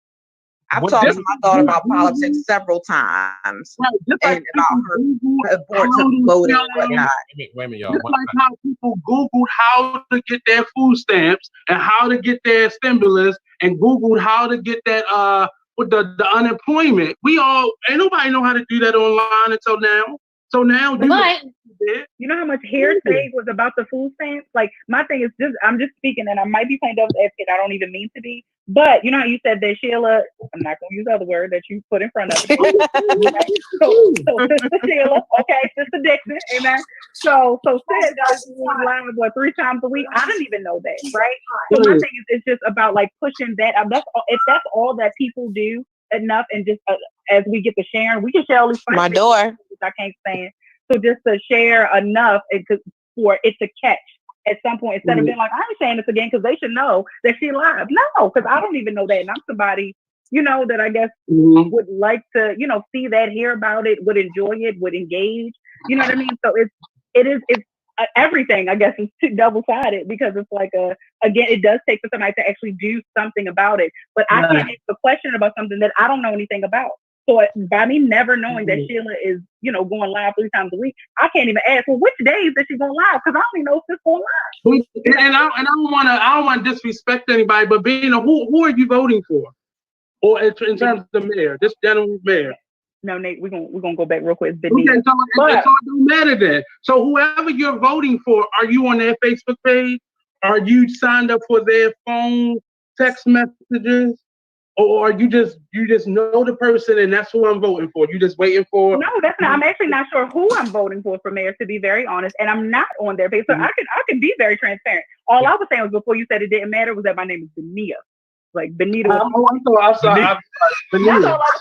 I've talked to my daughter about politics several times, and about her importance of voting and whatnot. Just like how people Googled how to get their food stamps and how to get their stimulus, and Googled how to get that with the unemployment. Ain't nobody know how to do that online until now. So now you know how much hearsay was about the food stamps? Like, my thing is I'm just speaking, and I might be playing devil's advocate. I don't even mean to be. But you know how you said that Sheila, I'm not going to use the other word that you put in front of it. So Sister Sheila, okay, Sister Dixon, amen. So said live 3 times a week. I didn't even know that, right? So my thing is, it's just about like pushing that. If that's all that people do enough, and just as we get to sharing, we can share all these. My door. I can't stand. So just to share enough for it to catch at some point, instead of being like, I ain't saying this again because they should know that she live. No, because I don't even know that. And I'm somebody, that I guess would like to, see that, hear about it, would enjoy it, would engage. You know what I mean? So it's everything, I guess, is double-sided, because it's like again, it does take for somebody to actually do something about it. But I can't ask a question about something that I don't know anything about. So by me never knowing that Sheila is, going live 3 times a week, I can't even ask, well, which days is she going live? Because I don't even know if it's going live. And I don't want to disrespect anybody, but Benia, who are you voting for? Or in terms of the mayor, this general mayor? No, Nate, we're gonna go back real quick. Okay, so it don't matter then. So whoever you're voting for, are you on their Facebook page? Are you signed up for their phone text messages? Or you just know the person and that's who I'm voting for? You just waiting for? No, that's not. I'm actually not sure who I'm voting for mayor, to be very honest. And I'm not on their page, so I can be very transparent. All I was saying was, before you said it didn't matter, was that my name is Benia. Like Benita. That's all I was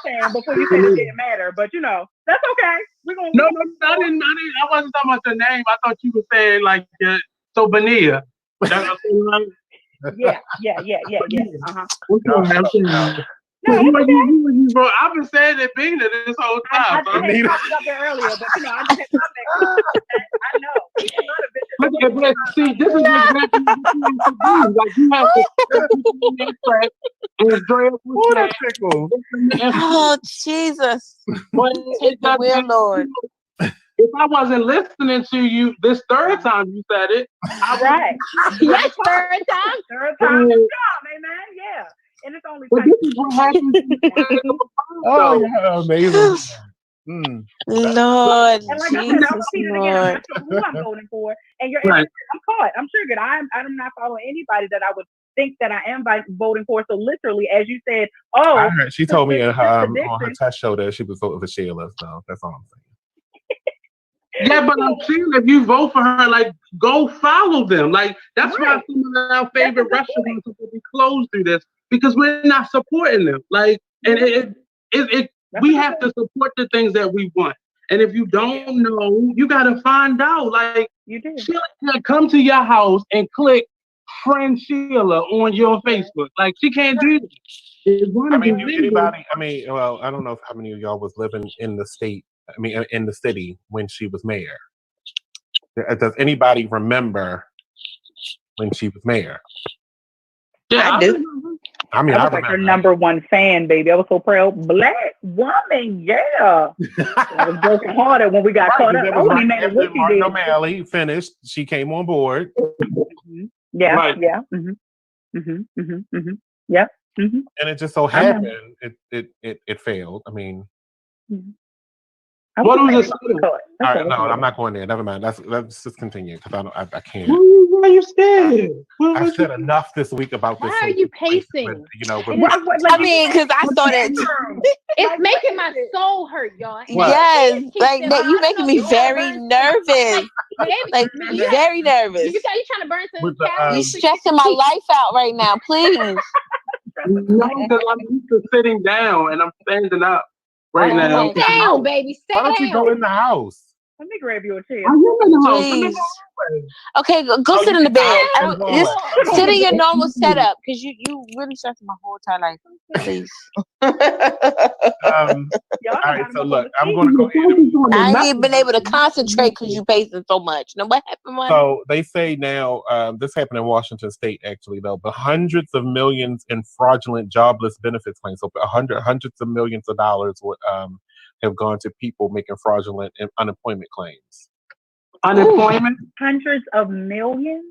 saying before you said it didn't matter. But that's okay. We're gonna. No, I didn't. I wasn't talking about your name. I thought you were saying like so Benia. Yeah. Uh-huh. No, who are you, bro? I've been saying that Benia this whole time. I had talked up there earlier, but I just had I know. See, this is exactly what you need to do. Like, you have to Oh, Jesus. Take the wheel, Lord. If I wasn't listening to you this 3rd time you said it, right. Yes, third time is charm, amen. Yeah. And it's only this is what happens. Amazing. Lord, and like Jesus, I said, again, I'm not sure who I'm voting for. And you're right. I'm caught. I'm triggered. I'm not following anybody that I would think that I am voting for. So literally, as you said, she told me on her test show that she was voting for Sheila. So that's all I'm saying. Yeah, but I'm saying, if you vote for her, like, go follow them. Like, that's why some of our favorite restaurants will be closed through this, because we're not supporting them. Like, and we have to support the things that we want. And if you don't know, you got to find out. Like, Sheila can't come to your house and click friend Sheila on your Facebook. Like, she can't do that. Anybody, well, I don't know how many of y'all was living in the state. In the city when she was mayor. Does anybody remember when she was mayor? Yeah, I do. I mean, I was like her number one fan, baby. I was so proud. Black woman, yeah. I was broken hearted when we got caught up. Was right after Martin O'Malley finished. She came on board. Yeah, Right. yeah. Yep. And it just so happened it failed. I mean, what was the all right, no, I'm not going there. Never mind. Let's just continue because I can't. Why are you scared? I've said enough this week about this. Why are you pacing? I mean, because I saw that. It's making my soul hurt, y'all. Yes, like that. You making me very nervous. Like very nervous. You trying to burn some calories? You're stressing my life out right now, please. No, because I'm used to sitting down and I'm standing up right now. Sit down, baby. Sit down. Why don't you go in the house? Let me grab you a chair. Please. Okay, go sit in the bed. Just sit in your normal setup because you really stressing my whole entire life. Please. All right, so look, I'm going to go ahead. I ain't even been able to concentrate because you pacing so much. Now, what happened? So they say now, this happened in Washington State, actually, though, but hundreds of millions in fraudulent jobless benefits claims. So hundreds of millions of dollars would have gone to people making fraudulent unemployment claims. Unemployment? Hundreds of millions?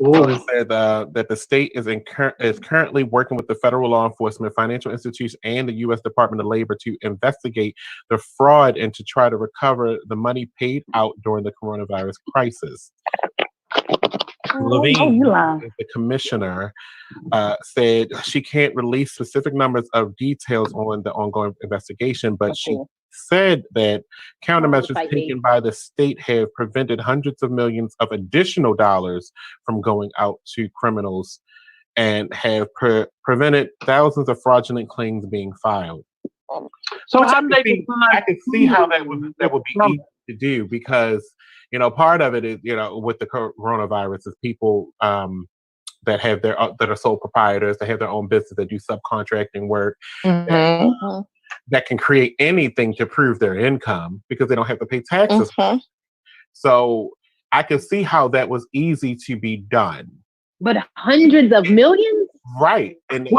So it said that the state is currently working with the federal law enforcement, financial institutions, and the U.S. Department of Labor to investigate the fraud and to try to recover the money paid out during the coronavirus crisis. Levine, the commissioner, said she can't release specific numbers of details on the ongoing investigation, but she said that countermeasures taken by the state have prevented hundreds of millions of additional dollars from going out to criminals and have prevented thousands of fraudulent claims being filed. So I can see how that would be easy to do because, part of it is, with the coronavirus is people that have that are sole proprietors, that have their own business, that do subcontracting work. That can create anything to prove their income because they don't have to pay taxes. So I can see how that was easy to be done. But hundreds of millions? Right. You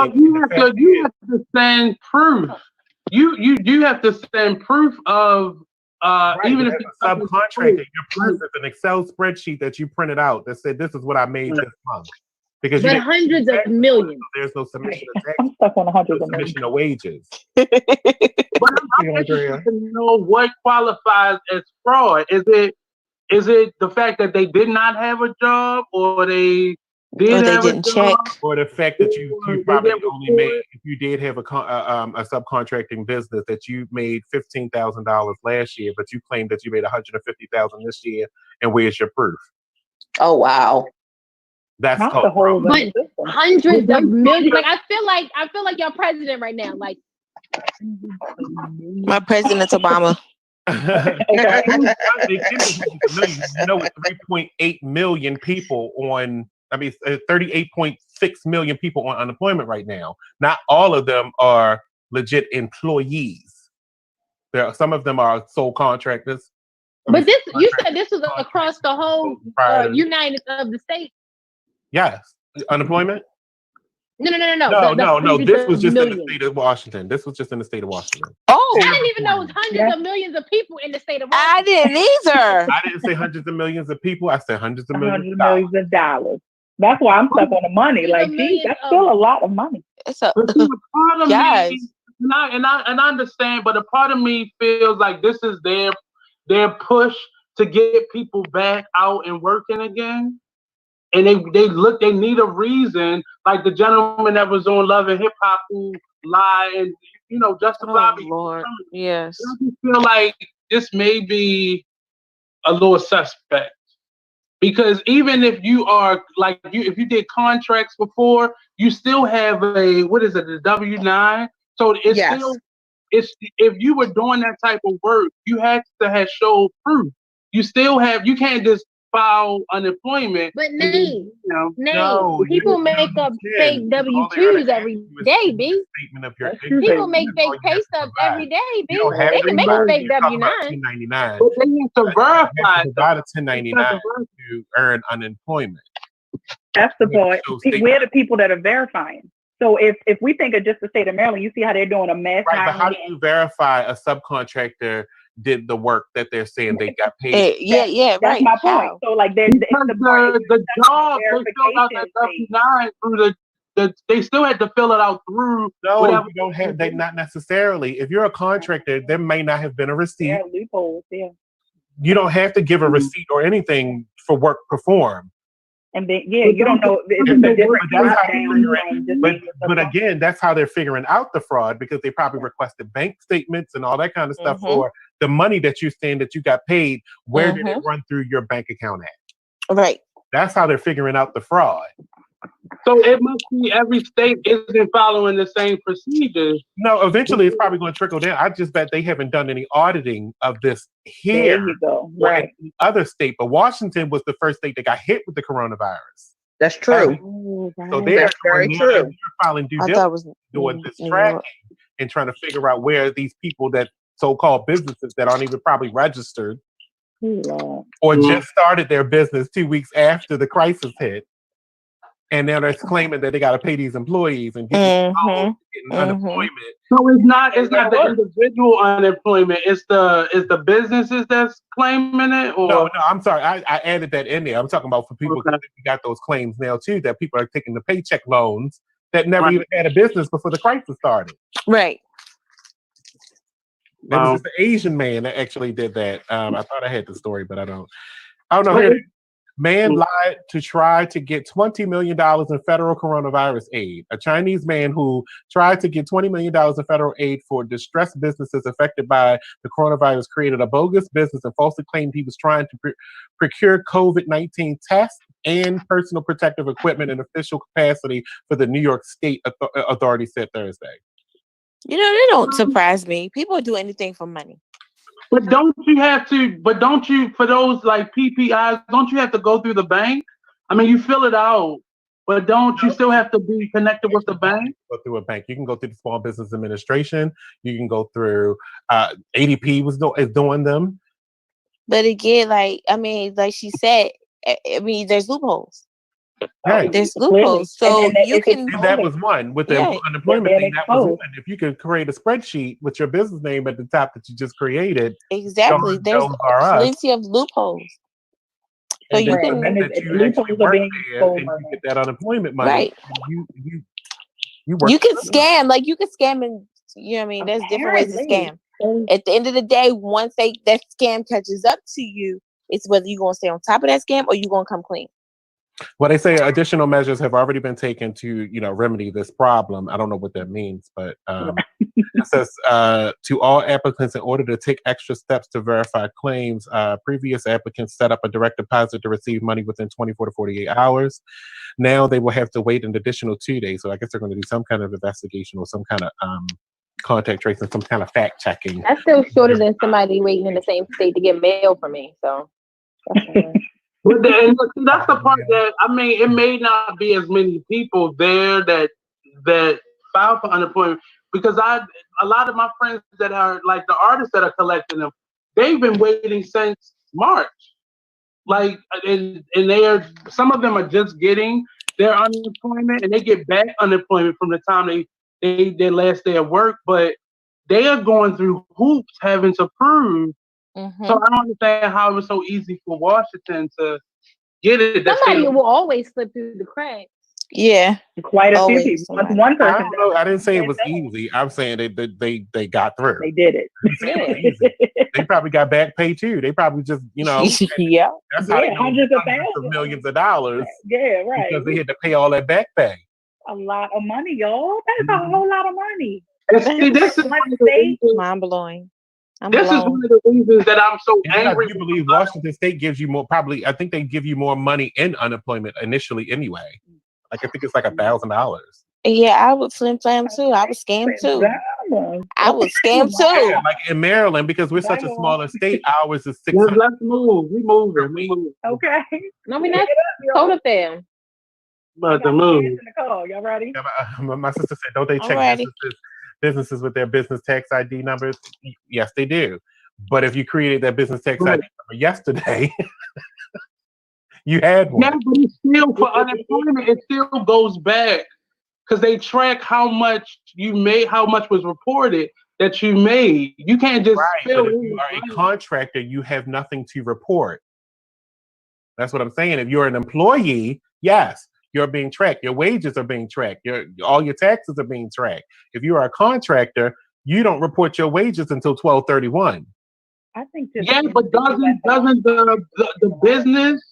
have to send proof. You have to send proof of even if it's subcontracting. Your proof is an Excel spreadsheet that you printed out that said this is what I made this month. Because but hundreds of millions. So there's no submission of tax. I'm stuck on hundreds of submission of wages. But I'm interested to know what qualifies as fraud. Is it the fact that they did not have a job, or they didn't check, or the fact that you probably only made, if you did have a subcontracting business, that you made $15,000 last year, but you claimed that you made $150,000 this year, and where's your proof? Oh wow. That's called but hundreds of millions. Like I feel like your president right now. Like my president Obama. With 3.8 million people on. 38.6 million people on unemployment right now. Not all of them are legit employees. Some of them are sole contractors. But you said this was across the whole United of the states. Yes, unemployment. No. This was just in the state of Washington. Oh, I didn't even know it was hundreds of millions of people in the state of Washington. I didn't either. I didn't say hundreds of millions of people. I said hundreds of millions of dollars. That's why I'm stuck on the money. Like, geez, that's still a lot of money. Part of me, and I understand, but a part of me feels like this is their push to get people back out and working again. And they need a reason, like the gentleman that was on Love and Hip Hop who lied and justified. Oh Lord, yes. I just feel like this may be a little suspect. Because even if you are if you did contracts before, you still have the W-9. So it's still if you were doing that type of work, you had to have showed proof. You can't just file unemployment. But Nate, people make up fake W-2s every day, B. People make fake pay stubs every day, B. They can make a fake W-9. But they need to verify about a 1099 to earn unemployment. That's the point. We're the people that are verifying. So if we think of just the state of Maryland, you see how they're doing a mass Right, but how hiring. do you verify a subcontractor did the work that they're saying they got paid? Yeah, That's right. my point. How? So like Because the job, they filled out that verification W-9 through they still had to fill it out through No, whatever. you don't have. They not necessarily. If you're a contractor, there may not have been a receipt. Yeah, loopholes. Yeah, You don't have to give a receipt or anything for work performed. and then you don't know. It's just a different drop down from just But again, that's how they're figuring out the fraud, because they probably requested bank statements and all that kind of stuff for the money that you're saying that you got paid. Where did it run through your bank account at? Right. That's how they're figuring out the fraud. So it must be every state isn't following the same procedures. No, eventually it's probably going to trickle down. I just bet they haven't done any auditing of this here. There you go. Or Right. in other state, but Washington was the first state that got hit with the coronavirus. That's true. So they're That's very true. filing due I diligence, thought it was doing this New tracking York. and trying to figure out where these people that so-called businesses that aren't even probably registered or just started their business 2 weeks after the crisis hit. And now they're claiming that they got to pay these employees and getting unemployment. So it's not the individual unemployment. It's the businesses that's claiming it. Or No, I'm sorry. I added that in there. I'm talking about for people that got those claims now too. That people are taking the paycheck loans that never even had a business before the crisis started. Right. There was just an Asian man that actually did that. I thought I had the story, but I don't know. Here, man lied to try to get $20 million in federal coronavirus aid. A Chinese man who tried to get $20 million in federal aid for distressed businesses affected by the coronavirus created a bogus business and falsely claimed he was trying to procure COVID-19 tests and personal protective equipment in official capacity for the New York State Authority said Thursday. You know, they don't surprise me. People do anything for money. But don't you, for those like PPIs, don't you have to go through the bank? I mean, you fill it out, but don't you still have to be connected with the bank? Go through a bank. You can go through the Small Business Administration. You can go through ADP is doing them. But again, like she said, there's loopholes. Right. There's loopholes. So you can. And that was one with the unemployment thing. That was one. If you could create a spreadsheet with your business name at the top that you just created. Exactly. There's plenty of loopholes. So you can. Loopholes are being and you get that unemployment money. Right. You can scam. Like you can scam, and you know what I mean. There's different ways to scam. At the end of the day, once that scam catches up to you, it's whether you're gonna stay on top of that scam or you're gonna come clean. Well, they say additional measures have already been taken to, remedy this problem. I don't know what that means, but it says to all applicants, in order to take extra steps to verify claims, previous applicants set up a direct deposit to receive money within 24 to 48 hours. Now they will have to wait an additional 2 days. So I guess they're going to do some kind of investigation or some kind of contact tracing, some kind of fact checking. That's still shorter than somebody waiting in the same state to get mail from me. So. But that's the part that it may not be as many people there that file for unemployment, because a lot of my friends that are like the artists that are collecting them, they've been waiting since March. Like and some of them are just getting their unemployment and they get back unemployment from the time their last day of work, but they are going through hoops having to prove. So I don't understand how it was so easy for Washington to get it. Somebody will always slip through the cracks. Yeah, quite a few people. One person. I didn't say it was easy. I'm saying they got through. They did it. They probably got back pay too. They probably just yeah. That's how they hundreds of thousands, millions of dollars. Yeah, right. Because they had to pay all that back pay. A lot of money, y'all. That's a whole lot of money. See, this is mind blowing. This is one of the reasons that I'm so angry. You believe Washington State gives you more? Probably, I think they give you more money in unemployment initially, anyway. Like I think it's like $1,000. Yeah, I would flim flam too. I would scam too. I would scam too. Yeah, like in Maryland, because we're such a smaller state, ours is 600. Let's move. We moving. Okay. No, we not. Soda fam. But the move. Y'all ready? Yeah, my sister said, don't they check businesses with their business tax ID numbers? Yes, they do. But if you created that business tax ID number yesterday, you had one. Yeah, but it's still for unemployment. It still goes back because they track how much you made, how much was reported that you made. You can't just But if you are a contractor, you have nothing to report. That's what I'm saying. If you're an employee, yes, you're being tracked. Your wages are being tracked. All your taxes are being tracked. If you are a contractor, you don't report your wages until 12/31. I think but doesn't the business?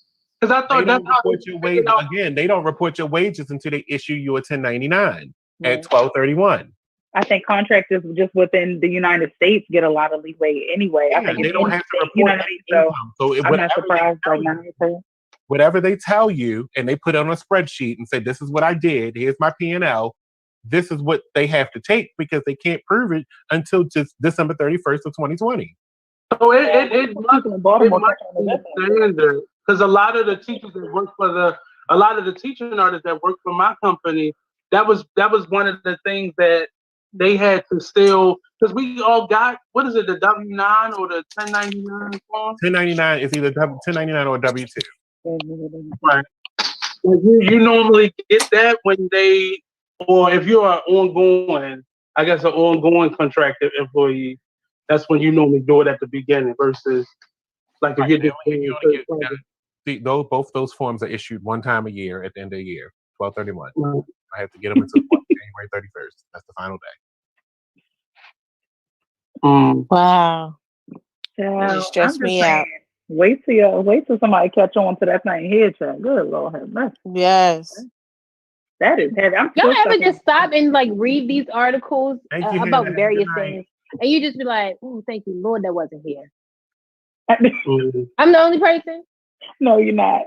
Because I thought that's how report your wages again. They don't report your wages until they issue you a 1099 at 12/31. I think contractors just within the United States get a lot of leeway anyway. I think they don't have to report income. So I'm not surprised right now. Whatever they tell you, and they put it on a spreadsheet and say, "This is what I did. Here's my P&L. This is what they have to take," because they can't prove it until just December 31st of 2020. So it must be standard, because a lot of the teachers that work for a lot of the teaching artists that work for my company, that was one of the things that they had to still, because we all got, what is it, the W-9 or the 1099 form? 1099 is either 1099 or W-2. Right. You normally get that when or if you're an ongoing, I guess an ongoing contracted employee, that's when you normally do it at the beginning versus like if you're both those forms are issued one time a year at the end of the year, 12/31. Right. I have to get them until January 31st. That's the final day. Wow. Yeah, it stressed me out. Wait till somebody catch on to that thing head track. Good Lord have mercy. Yes. That is heavy. Y'all ever just stop and like read these articles about various things, and you just be like, "Oh, thank you, Lord, that wasn't here." I'm the only person. No, you're not.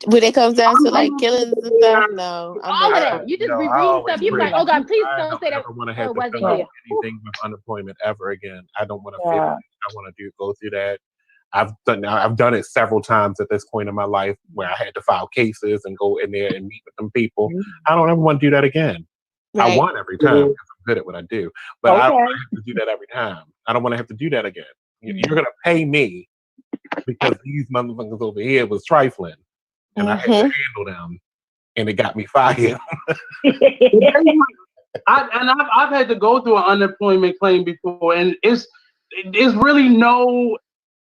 When it comes down to like killings and stuff, no. All of that. You just be reading stuff. You be like, "Oh God, please don't say that." I don't want to have to fill out anything with unemployment ever again. I don't want to feel it. I want to go through that. I've done it several times at this point in my life where I had to file cases and go in there and meet with them people. I don't ever want to do that again. Right. I won every time because I'm good at what I do, but I don't want to have to do that every time. I don't want to have to do that again. You're going to pay me because these motherfuckers over here was trifling, and I had to handle them, and it got me fired. I've had to go through an unemployment claim before, and it's really no.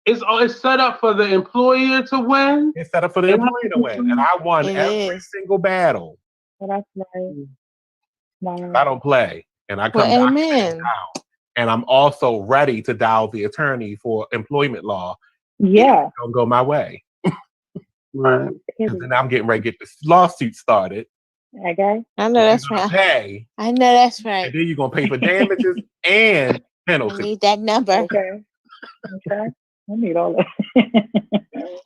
It's set up for the employer to win. It's set up for the employer to win, and I won every single battle. Well, that's nice. I don't play, and I come down, and I'm also ready to dial the attorney for employment law. Yeah, don't go my way. Right. Because then I'm getting ready to get this lawsuit started. Okay. I know that's right. I know that's right. And then you're gonna pay for damages and penalties. I need that number. Okay. I need all that.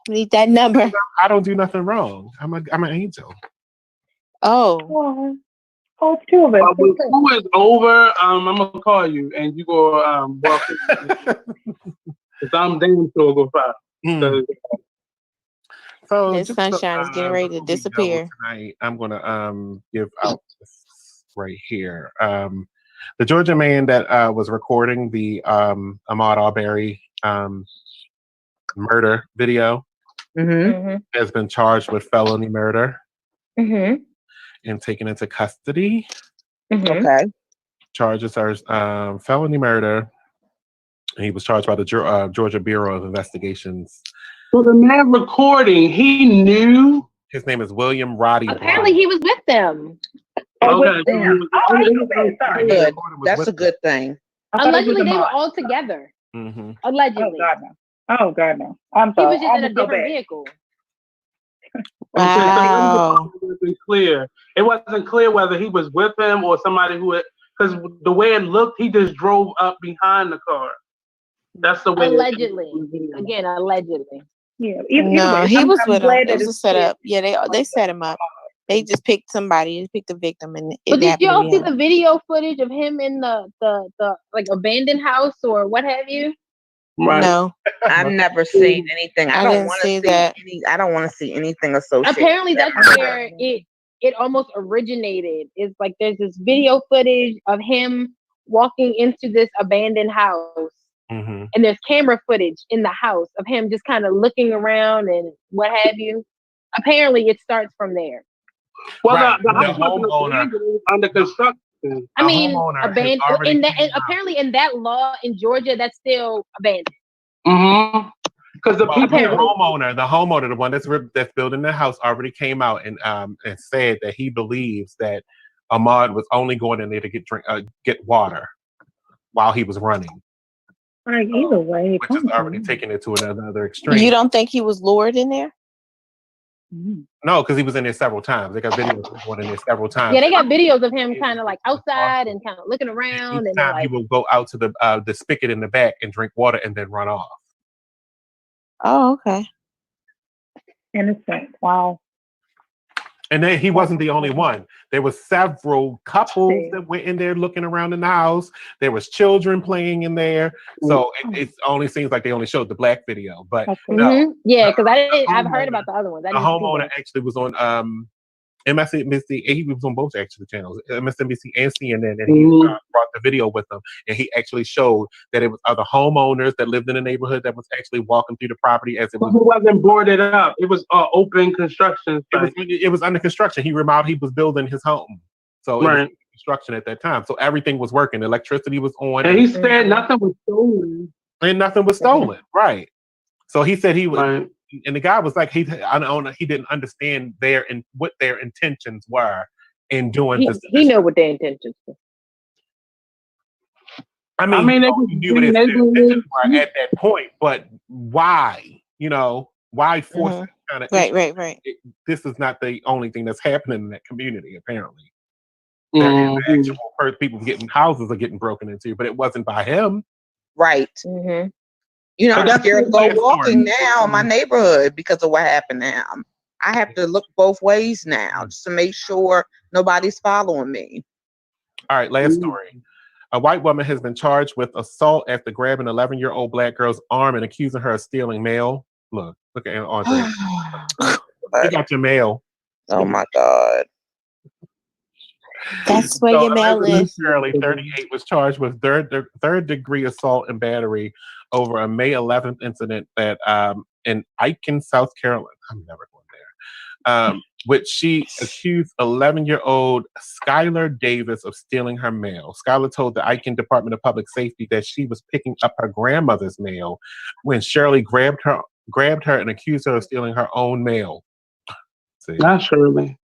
Need that number. I don't do nothing wrong. I'm an angel. Oh. Oh, it's two of us. When school is over, I'm gonna call you and you go walk in. Because I'm damn sure go file. So this sunshine is getting ready to disappear. Tonight, I'm gonna give out this right here. The Georgia man that was recording the Ahmaud Arbery murder video has been charged with felony murder and taken into custody. Okay. Charges are felony murder. And he was charged by the Georgia Bureau of Investigations. So the man recording, he knew. His name is William Roddy. Apparently, he was with them. Okay. Good. That's a good thing. Allegedly, they were all together. Allegedly. Oh God, no! I'm sorry. He was just in a different vehicle. Wow. It wasn't clear whether he was with him or somebody who, because the way it looked, he just drove up behind the car. That's the way. Allegedly. Again, allegedly. Yeah. No, he was with him. It was a setup. Yeah, they set him up. They just picked somebody. They picked a victim, and but did y'all see the video footage of him in the like abandoned house or what have you? Right. No, I've never seen anything. I don't want to see that. I don't want to see anything associated. Apparently, that's where it almost originated. It's like there's this video footage of him walking into this abandoned house, and there's camera footage in the house of him just kind of looking around and what have you. Apparently, it starts from there. Well, Right. the The house wasn't homeowner- abandoned, it was under construction. I mean, homeowner has abandoned. already In that, came and out. apparently in that law in Georgia, that's still abandoned. Mm-hmm. Because the Well, people the homeowner, the one that's building the house, already came out and said that he believes that Ahmaud was only going in there to get water while he was running, Like either way, which is already taking it to another extreme. You don't think he was lured in there? No, because he was in there several times. They got videos of him going in there several times. Yeah, they got videos of him kind of like outside and kind of looking around, Each and time like, he will go out to the spigot in the back and drink water and then run off. Oh, okay. Innocent. Wow. And then he wasn't the only one. There was several couples that went in there looking around in the house. There was children playing in there. So it only seems like they only showed the black video, but no. Yeah, because I've heard about the other ones. The homeowner actually was on MSNBC. He was on both actually channels, MSNBC and CNN, and he brought the video with him. And he actually showed that it was other homeowners that lived in the neighborhood that was actually walking through the property as it was. It wasn't boarded up. It was open construction site. It was under construction. He was building his home, so it was under construction at that time. So everything was working. Electricity was on, and he said nothing was stolen. And nothing was stolen, right? So he said he was. And the guy was like, he didn't understand what their intentions were in doing this. He knew what their intentions were. I mean he knew what his intentions were at that point, but why? Why force that kind of right. This is not the only thing that's happening in that community, apparently. There is actual people houses are getting broken into, but it wasn't by him. Right. Mm-hmm. I'm scared to go walking now in my neighborhood because of what happened now. I have to look both ways now just to make sure nobody's following me. All right, last story. A white woman has been charged with assault after grabbing an 11-year-old black girl's arm and accusing her of stealing mail. Look at Andre. You got your mail. Oh my God. That's where your mail is. Shirley, 38, was charged with third degree assault and battery over a May 11th incident that in Aiken, South Carolina. I'm never going there. Which she accused 11-year-old Skylar Davis of stealing her mail. Skylar told the Aiken Department of Public Safety that she was picking up her grandmother's mail when Shirley grabbed her and accused her of stealing her own mail. See? Not Shirley.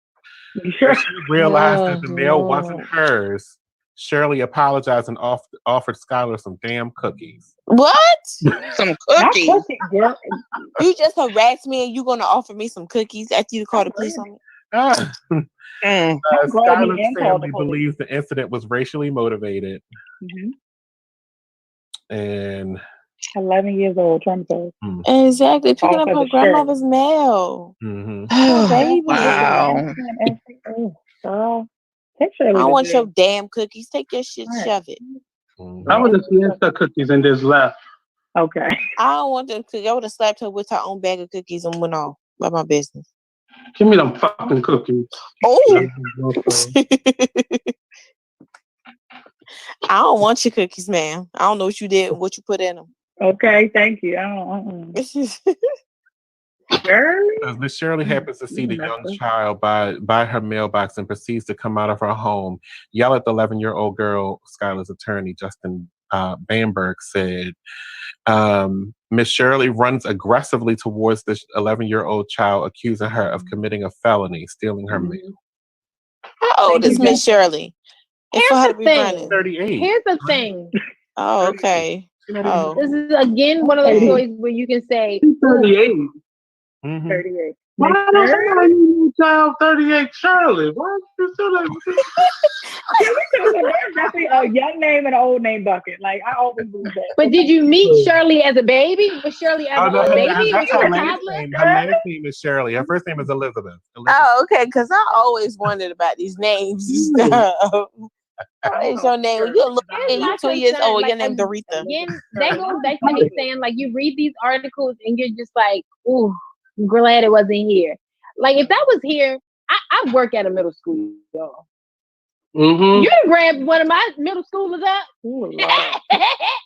When she realized that the mail wasn't hers, Shirley apologized and offered Skylar some damn cookies. What? Some cookies? You just harassed me and you gonna offer me some cookies after you call the police on me? Skylar's family believes the incident was racially motivated. And 11 years old, traumatized. Exactly. Picking up her grandmother's mail. Baby. Wow. I don't want your damn cookies. Take your shit, shove it. I would have snatched the cookies and just left. Okay. I don't want them cookies. I would have slapped her with her own bag of cookies and went on about my business. Give me them fucking cookies. Oh. I don't want your cookies, ma'am. I don't know what you did and what you put in them. Okay, thank you. Miss Shirley happens to see the young child by her mailbox and proceeds to come out of her home, yell at the 11-year-old girl. Skylar's attorney, Justin Bamberg, said Miss Shirley runs aggressively towards this 11-year-old child, accusing her of committing a felony, stealing her mail. How old is Miss Shirley? Here's the thing. 38. Here's the thing. Oh, okay. Oh. This is again one of those stories where you can say 38. 38. Why don't somebody need a child 38 Shirley? Why you so like There's definitely a young name and an old name bucket. Like I always believe that. But did you meet Shirley as a baby? Was Shirley as a baby? Was she a toddler? Her last name is Shirley. Her first name is Elizabeth. Oh, okay. Because I always wondered about these names and stuff. What is your name? You're 2 years old. Your name's Doretha. Again, that goes back to me saying, like, you read these articles and you're just like, ooh, I'm glad it wasn't here. Like, if that was here, I work at a middle school, y'all. You done grabbed one of my middle schoolers up. Ooh,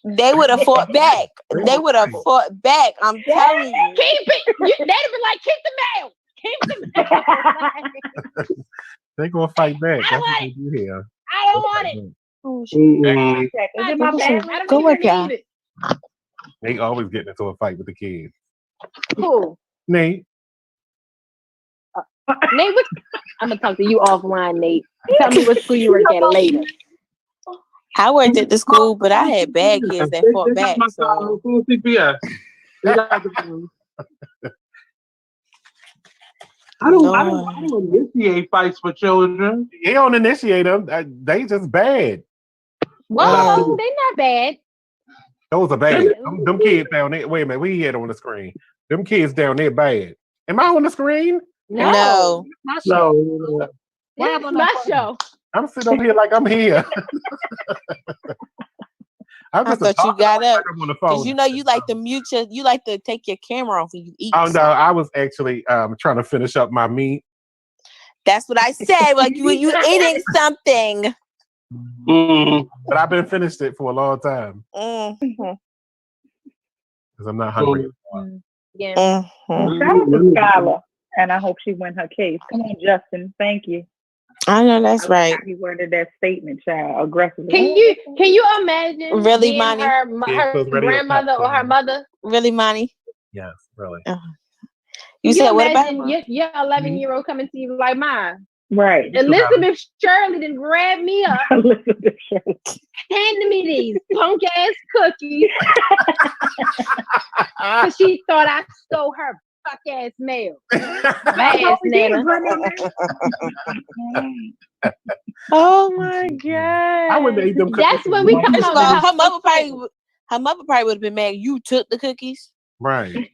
they would have fought back. They would have fought back. I'm telling you. Keep it. They'd have been like, keep the mail. They're gonna fight back. I That's what want they do here. I don't want it. Oh, Mm-mm. Is it my I bad? Go don't work, even y'all. need it. They always get into a fight with the kids. Cool. Nate, Nate, I'm gonna talk to you offline, Nate. Tell me what school you work at later. I worked at the school, but I had bad kids that fought back. So Full CPS. I don't initiate fights for children. you don't initiate them. They just bad. Whoa, they not bad. Those are bad. Them kids down there. Wait a minute. We had on the screen. Them kids down there bad. Am I on the screen? no. My show. No. Why This am I is not my funny? show. I'm sitting up here like I'm here. I'm I just thought you talking got like up I'm on the phone. because you know you like to mute your, you like to take your camera off when you eat. Oh no, I was actually trying to finish up my meat. That's what I said. Like when you eating something. Mm. But I've been finished it for a long time Mhm. because I'm not hungry. Yeah. Mhm. Shout out to Skylar, and I hope she win her case. Come on, Justin. Thank you. I know that's right. He worded that statement, child, aggressively. Can you imagine Really, being Monty? her Yeah, so it's ready to grandmother pop, or her mother? Really, Monty? Yes, really. You said what about imagine your 11-year-old coming to you like mine? Right. Elizabeth Shirley then grabbed me up, Elizabeth Shirley. handed me these punk ass cookies because she thought I stole her fuck ass mail. Ass Nana. Oh my god! I would make them cookies. That's when we come First of out all, with her mother probably would have been mad. You took the cookies. Right.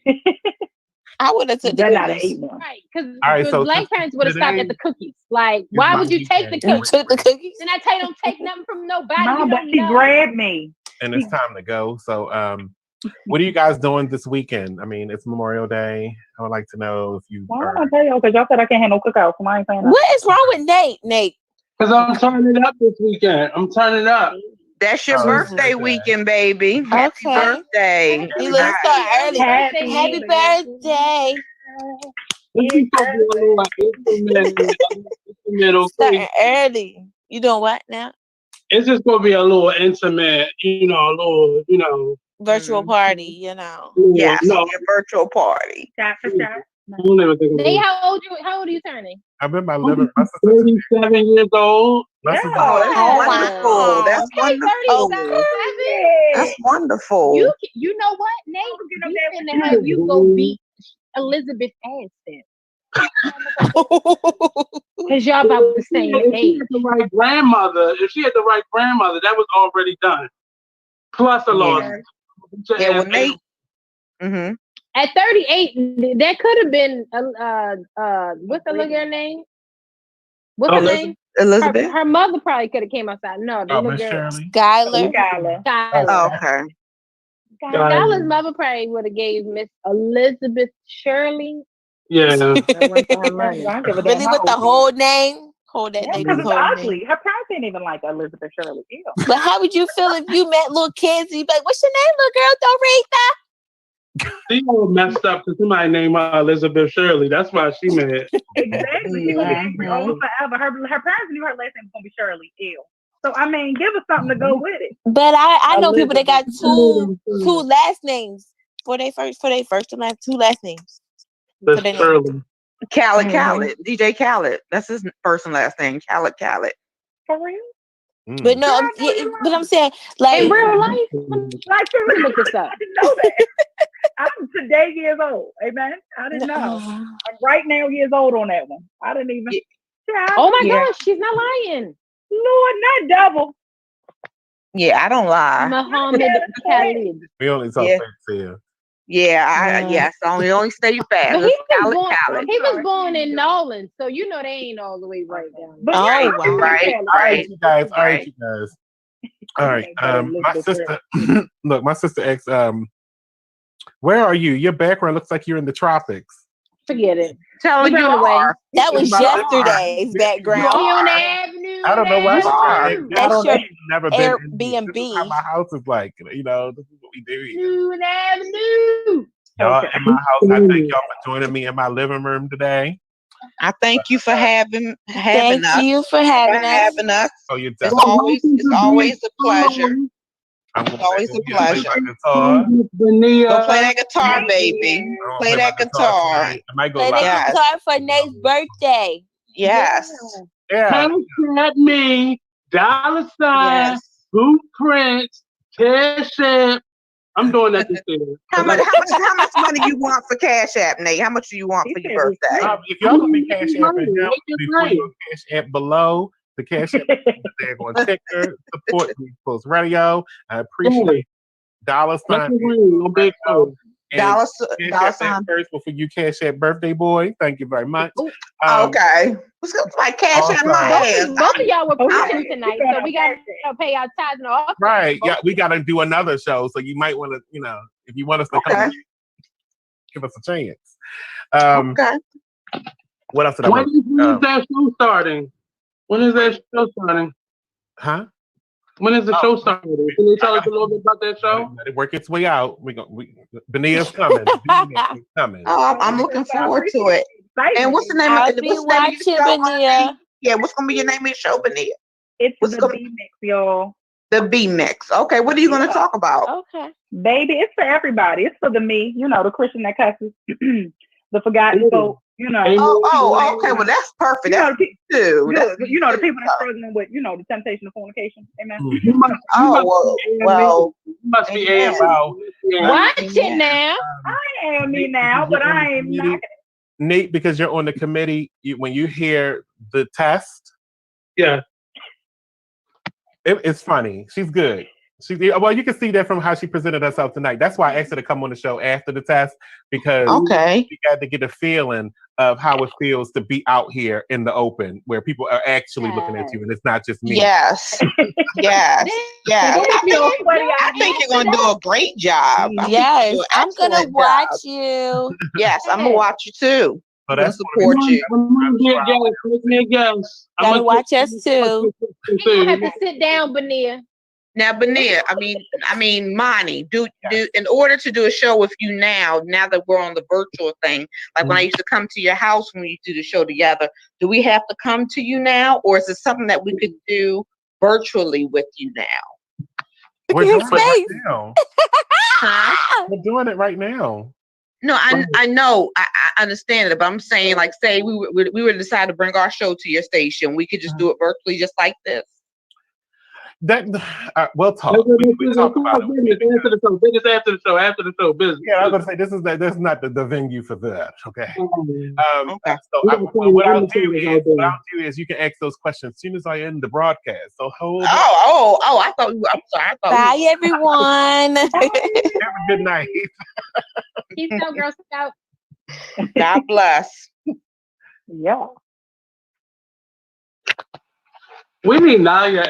I would have took the Better not have cookies. ate one. right because All right, so black parents would have stopped today at the cookies. Like, why would you take the You cookies? took the cookies. Then I tell you, don't take nothing from nobody. No, you but don't she know. grabbed me. And it's time to go. So what are you guys doing this weekend? I mean, it's Memorial Day. I would like to know if you Well, I'm are gonna tell y'all because y'all said I can't have no cookouts, so I ain't saying nothing. What is wrong with Nate? Nate, Because I'm turning it up this weekend. I'm turning up. That's your Oh, birthday okay. weekend, baby. Happy Okay. birthday. you let's start early. Happy birthday. This is supposed to be a little instrumental. Starting early. You doing what now? It's just going to be a little intimate, a little, Virtual party, you know. Yes, no, a virtual party. Shot for shot. I don't even think Nate, about how old are you turning? I'm in my living room. 37 years old. My Yeah. sister- Oh, that's Oh, wonderful. wow. That's Okay, wonderful. 37. That's wonderful. You know what, Nate? We finna have you go beat Elizabeth Aston. Because y'all about the same If she age. had the right grandmother, that was already done. Plus a lot. Yeah, well, Nate. Mm-hmm. At 38, that could have been what's the little girl name? What's her name? Elizabeth. Her mother probably could have came outside. No, the Oh, little Miss girl. Shirley. Skylar. Skylar. Oh, okay. Skylar's mother probably would have gave Miss Elizabeth Shirley. Yeah. That went for her money. Really with the whole name? Hold that name. Because it's Whole ugly. name. Her parents ain't even like Elizabeth Shirley. Ew. But how would you feel if you met little kids and you'd be like, what's your name, little girl? Doretha? She all messed up because somebody named her Elizabeth Shirley. That's why she mad. Exactly. She was angry all forever. Her parents knew her last name was gonna be Shirley. Ew. So I mean, give us something to go with it. But I know people that got two Elizabeth. last names for their first and last two last names. Miss For their name. Shirley. Khaled. DJ Khaled. That's his first and last name. Khaled. For real? But no, but I'm saying like In real life, Like for real? look this up. I didn't know that. I'm today years old. Amen. I didn't know. I'm right now years old on that one. I didn't even. Oh my gosh, she's not lying. Lord, not double. Yeah, I don't lie. Muhammad Khalid. We only talk facts here. Yeah, yes. Only state facts. But he Khaled. was born in Nolan, so you know they ain't all the way right down. But Oh, yeah, wow. Right. All right, you guys. All right. My sister. Look, my sister asks, where are you? Your background looks like you're in the tropics. Forget it. Telling you are. that was yesterday's background. On Avenue. I don't know why. That's your never been. Airbnb. This is how my house is like. This is what we do here. June Avenue. Y'all in my house. I thank y'all for joining me in my living room today. I thank you for having Thank us. you for having us. Oh, you're It's definitely. always a pleasure. I'm It's always a pleasure. Guitar. Go play that guitar, baby. Play that guitar. I might go Play live. that guitar for Nate's birthday. Yes. Yeah. At me, dollar sign, Yes. blueprints, Cash App. I'm doing that this year. How much money you want for Cash App, Nate? How much do you want for your birthday? If y'all gonna be Cash App and help, before you go Cash App below, the Cash App they're going to ticker, support East Coast Radio. I appreciate dollar sign. Dollar sign first before you Cash App birthday boy. Thank you very much. Okay. Let's go my Cash App my ass. Both of y'all were preaching tonight, so we got to pay our tithes and all. Right. Yeah, we got to do another show, so you might want to, if you want us to come, give us a chance. Okay. What else did I When is that show starting? When is that show starting? Huh? When is the show starting? Can you tell us a little bit about that show? Let it work its way out. Benia's coming. Benia's coming. Oh, I'm looking forward to it. And what's the name of the Benia. Yeah, what's gonna be your name of your show, Benia? It's the B-Mix, y'all. The B-Mix. Okay, what are you gonna talk about? Okay. Baby, it's for everybody. It's for the me, the Christian that cusses, the forgotten folk, Oh, okay. Well, that's perfect. That's the too. the people that's struggling with, the temptation of fornication. Amen. Well, you must be Watch it now. I am me now, but I am not. Nate, because you're on the committee, when you hear the test, yeah, it's funny. She's good. Well, you can see that from how she presented herself tonight. That's why I asked her to come on the show after the test, because we got to get a feeling of how it feels to be out here in the open where people are actually looking at you and it's not just me. Yes. I think you're going to do a great job. Yes, I'm going to watch you. Yes, I'm going to watch you too. So that's support you. I'm going to watch us too. You have to sit down, Benia. Now, Benia, I mean, Monny, do in order to do a show with you now that we're on the virtual thing, like when I used to come to your house when we used to do the show together, do we have to come to you now, or is it something that we could do virtually with you now? We're doing it right now. Huh? We're doing it right now. No, I know, I understand it, but I'm saying, like, say we were to decide to bring our show to your station, we could just do it virtually, just like this. That we'll talk. We talk about it. After the show, business. Yeah, I was gonna say this is not the venue for that. Okay. Okay. So what I'll do is you can ask those questions as soon as I end the broadcast. So hold. I thought. I'm sorry. Bye, everyone. Have a good night. Peace out, Girl Scout. God bless. Yeah. We need Nyiah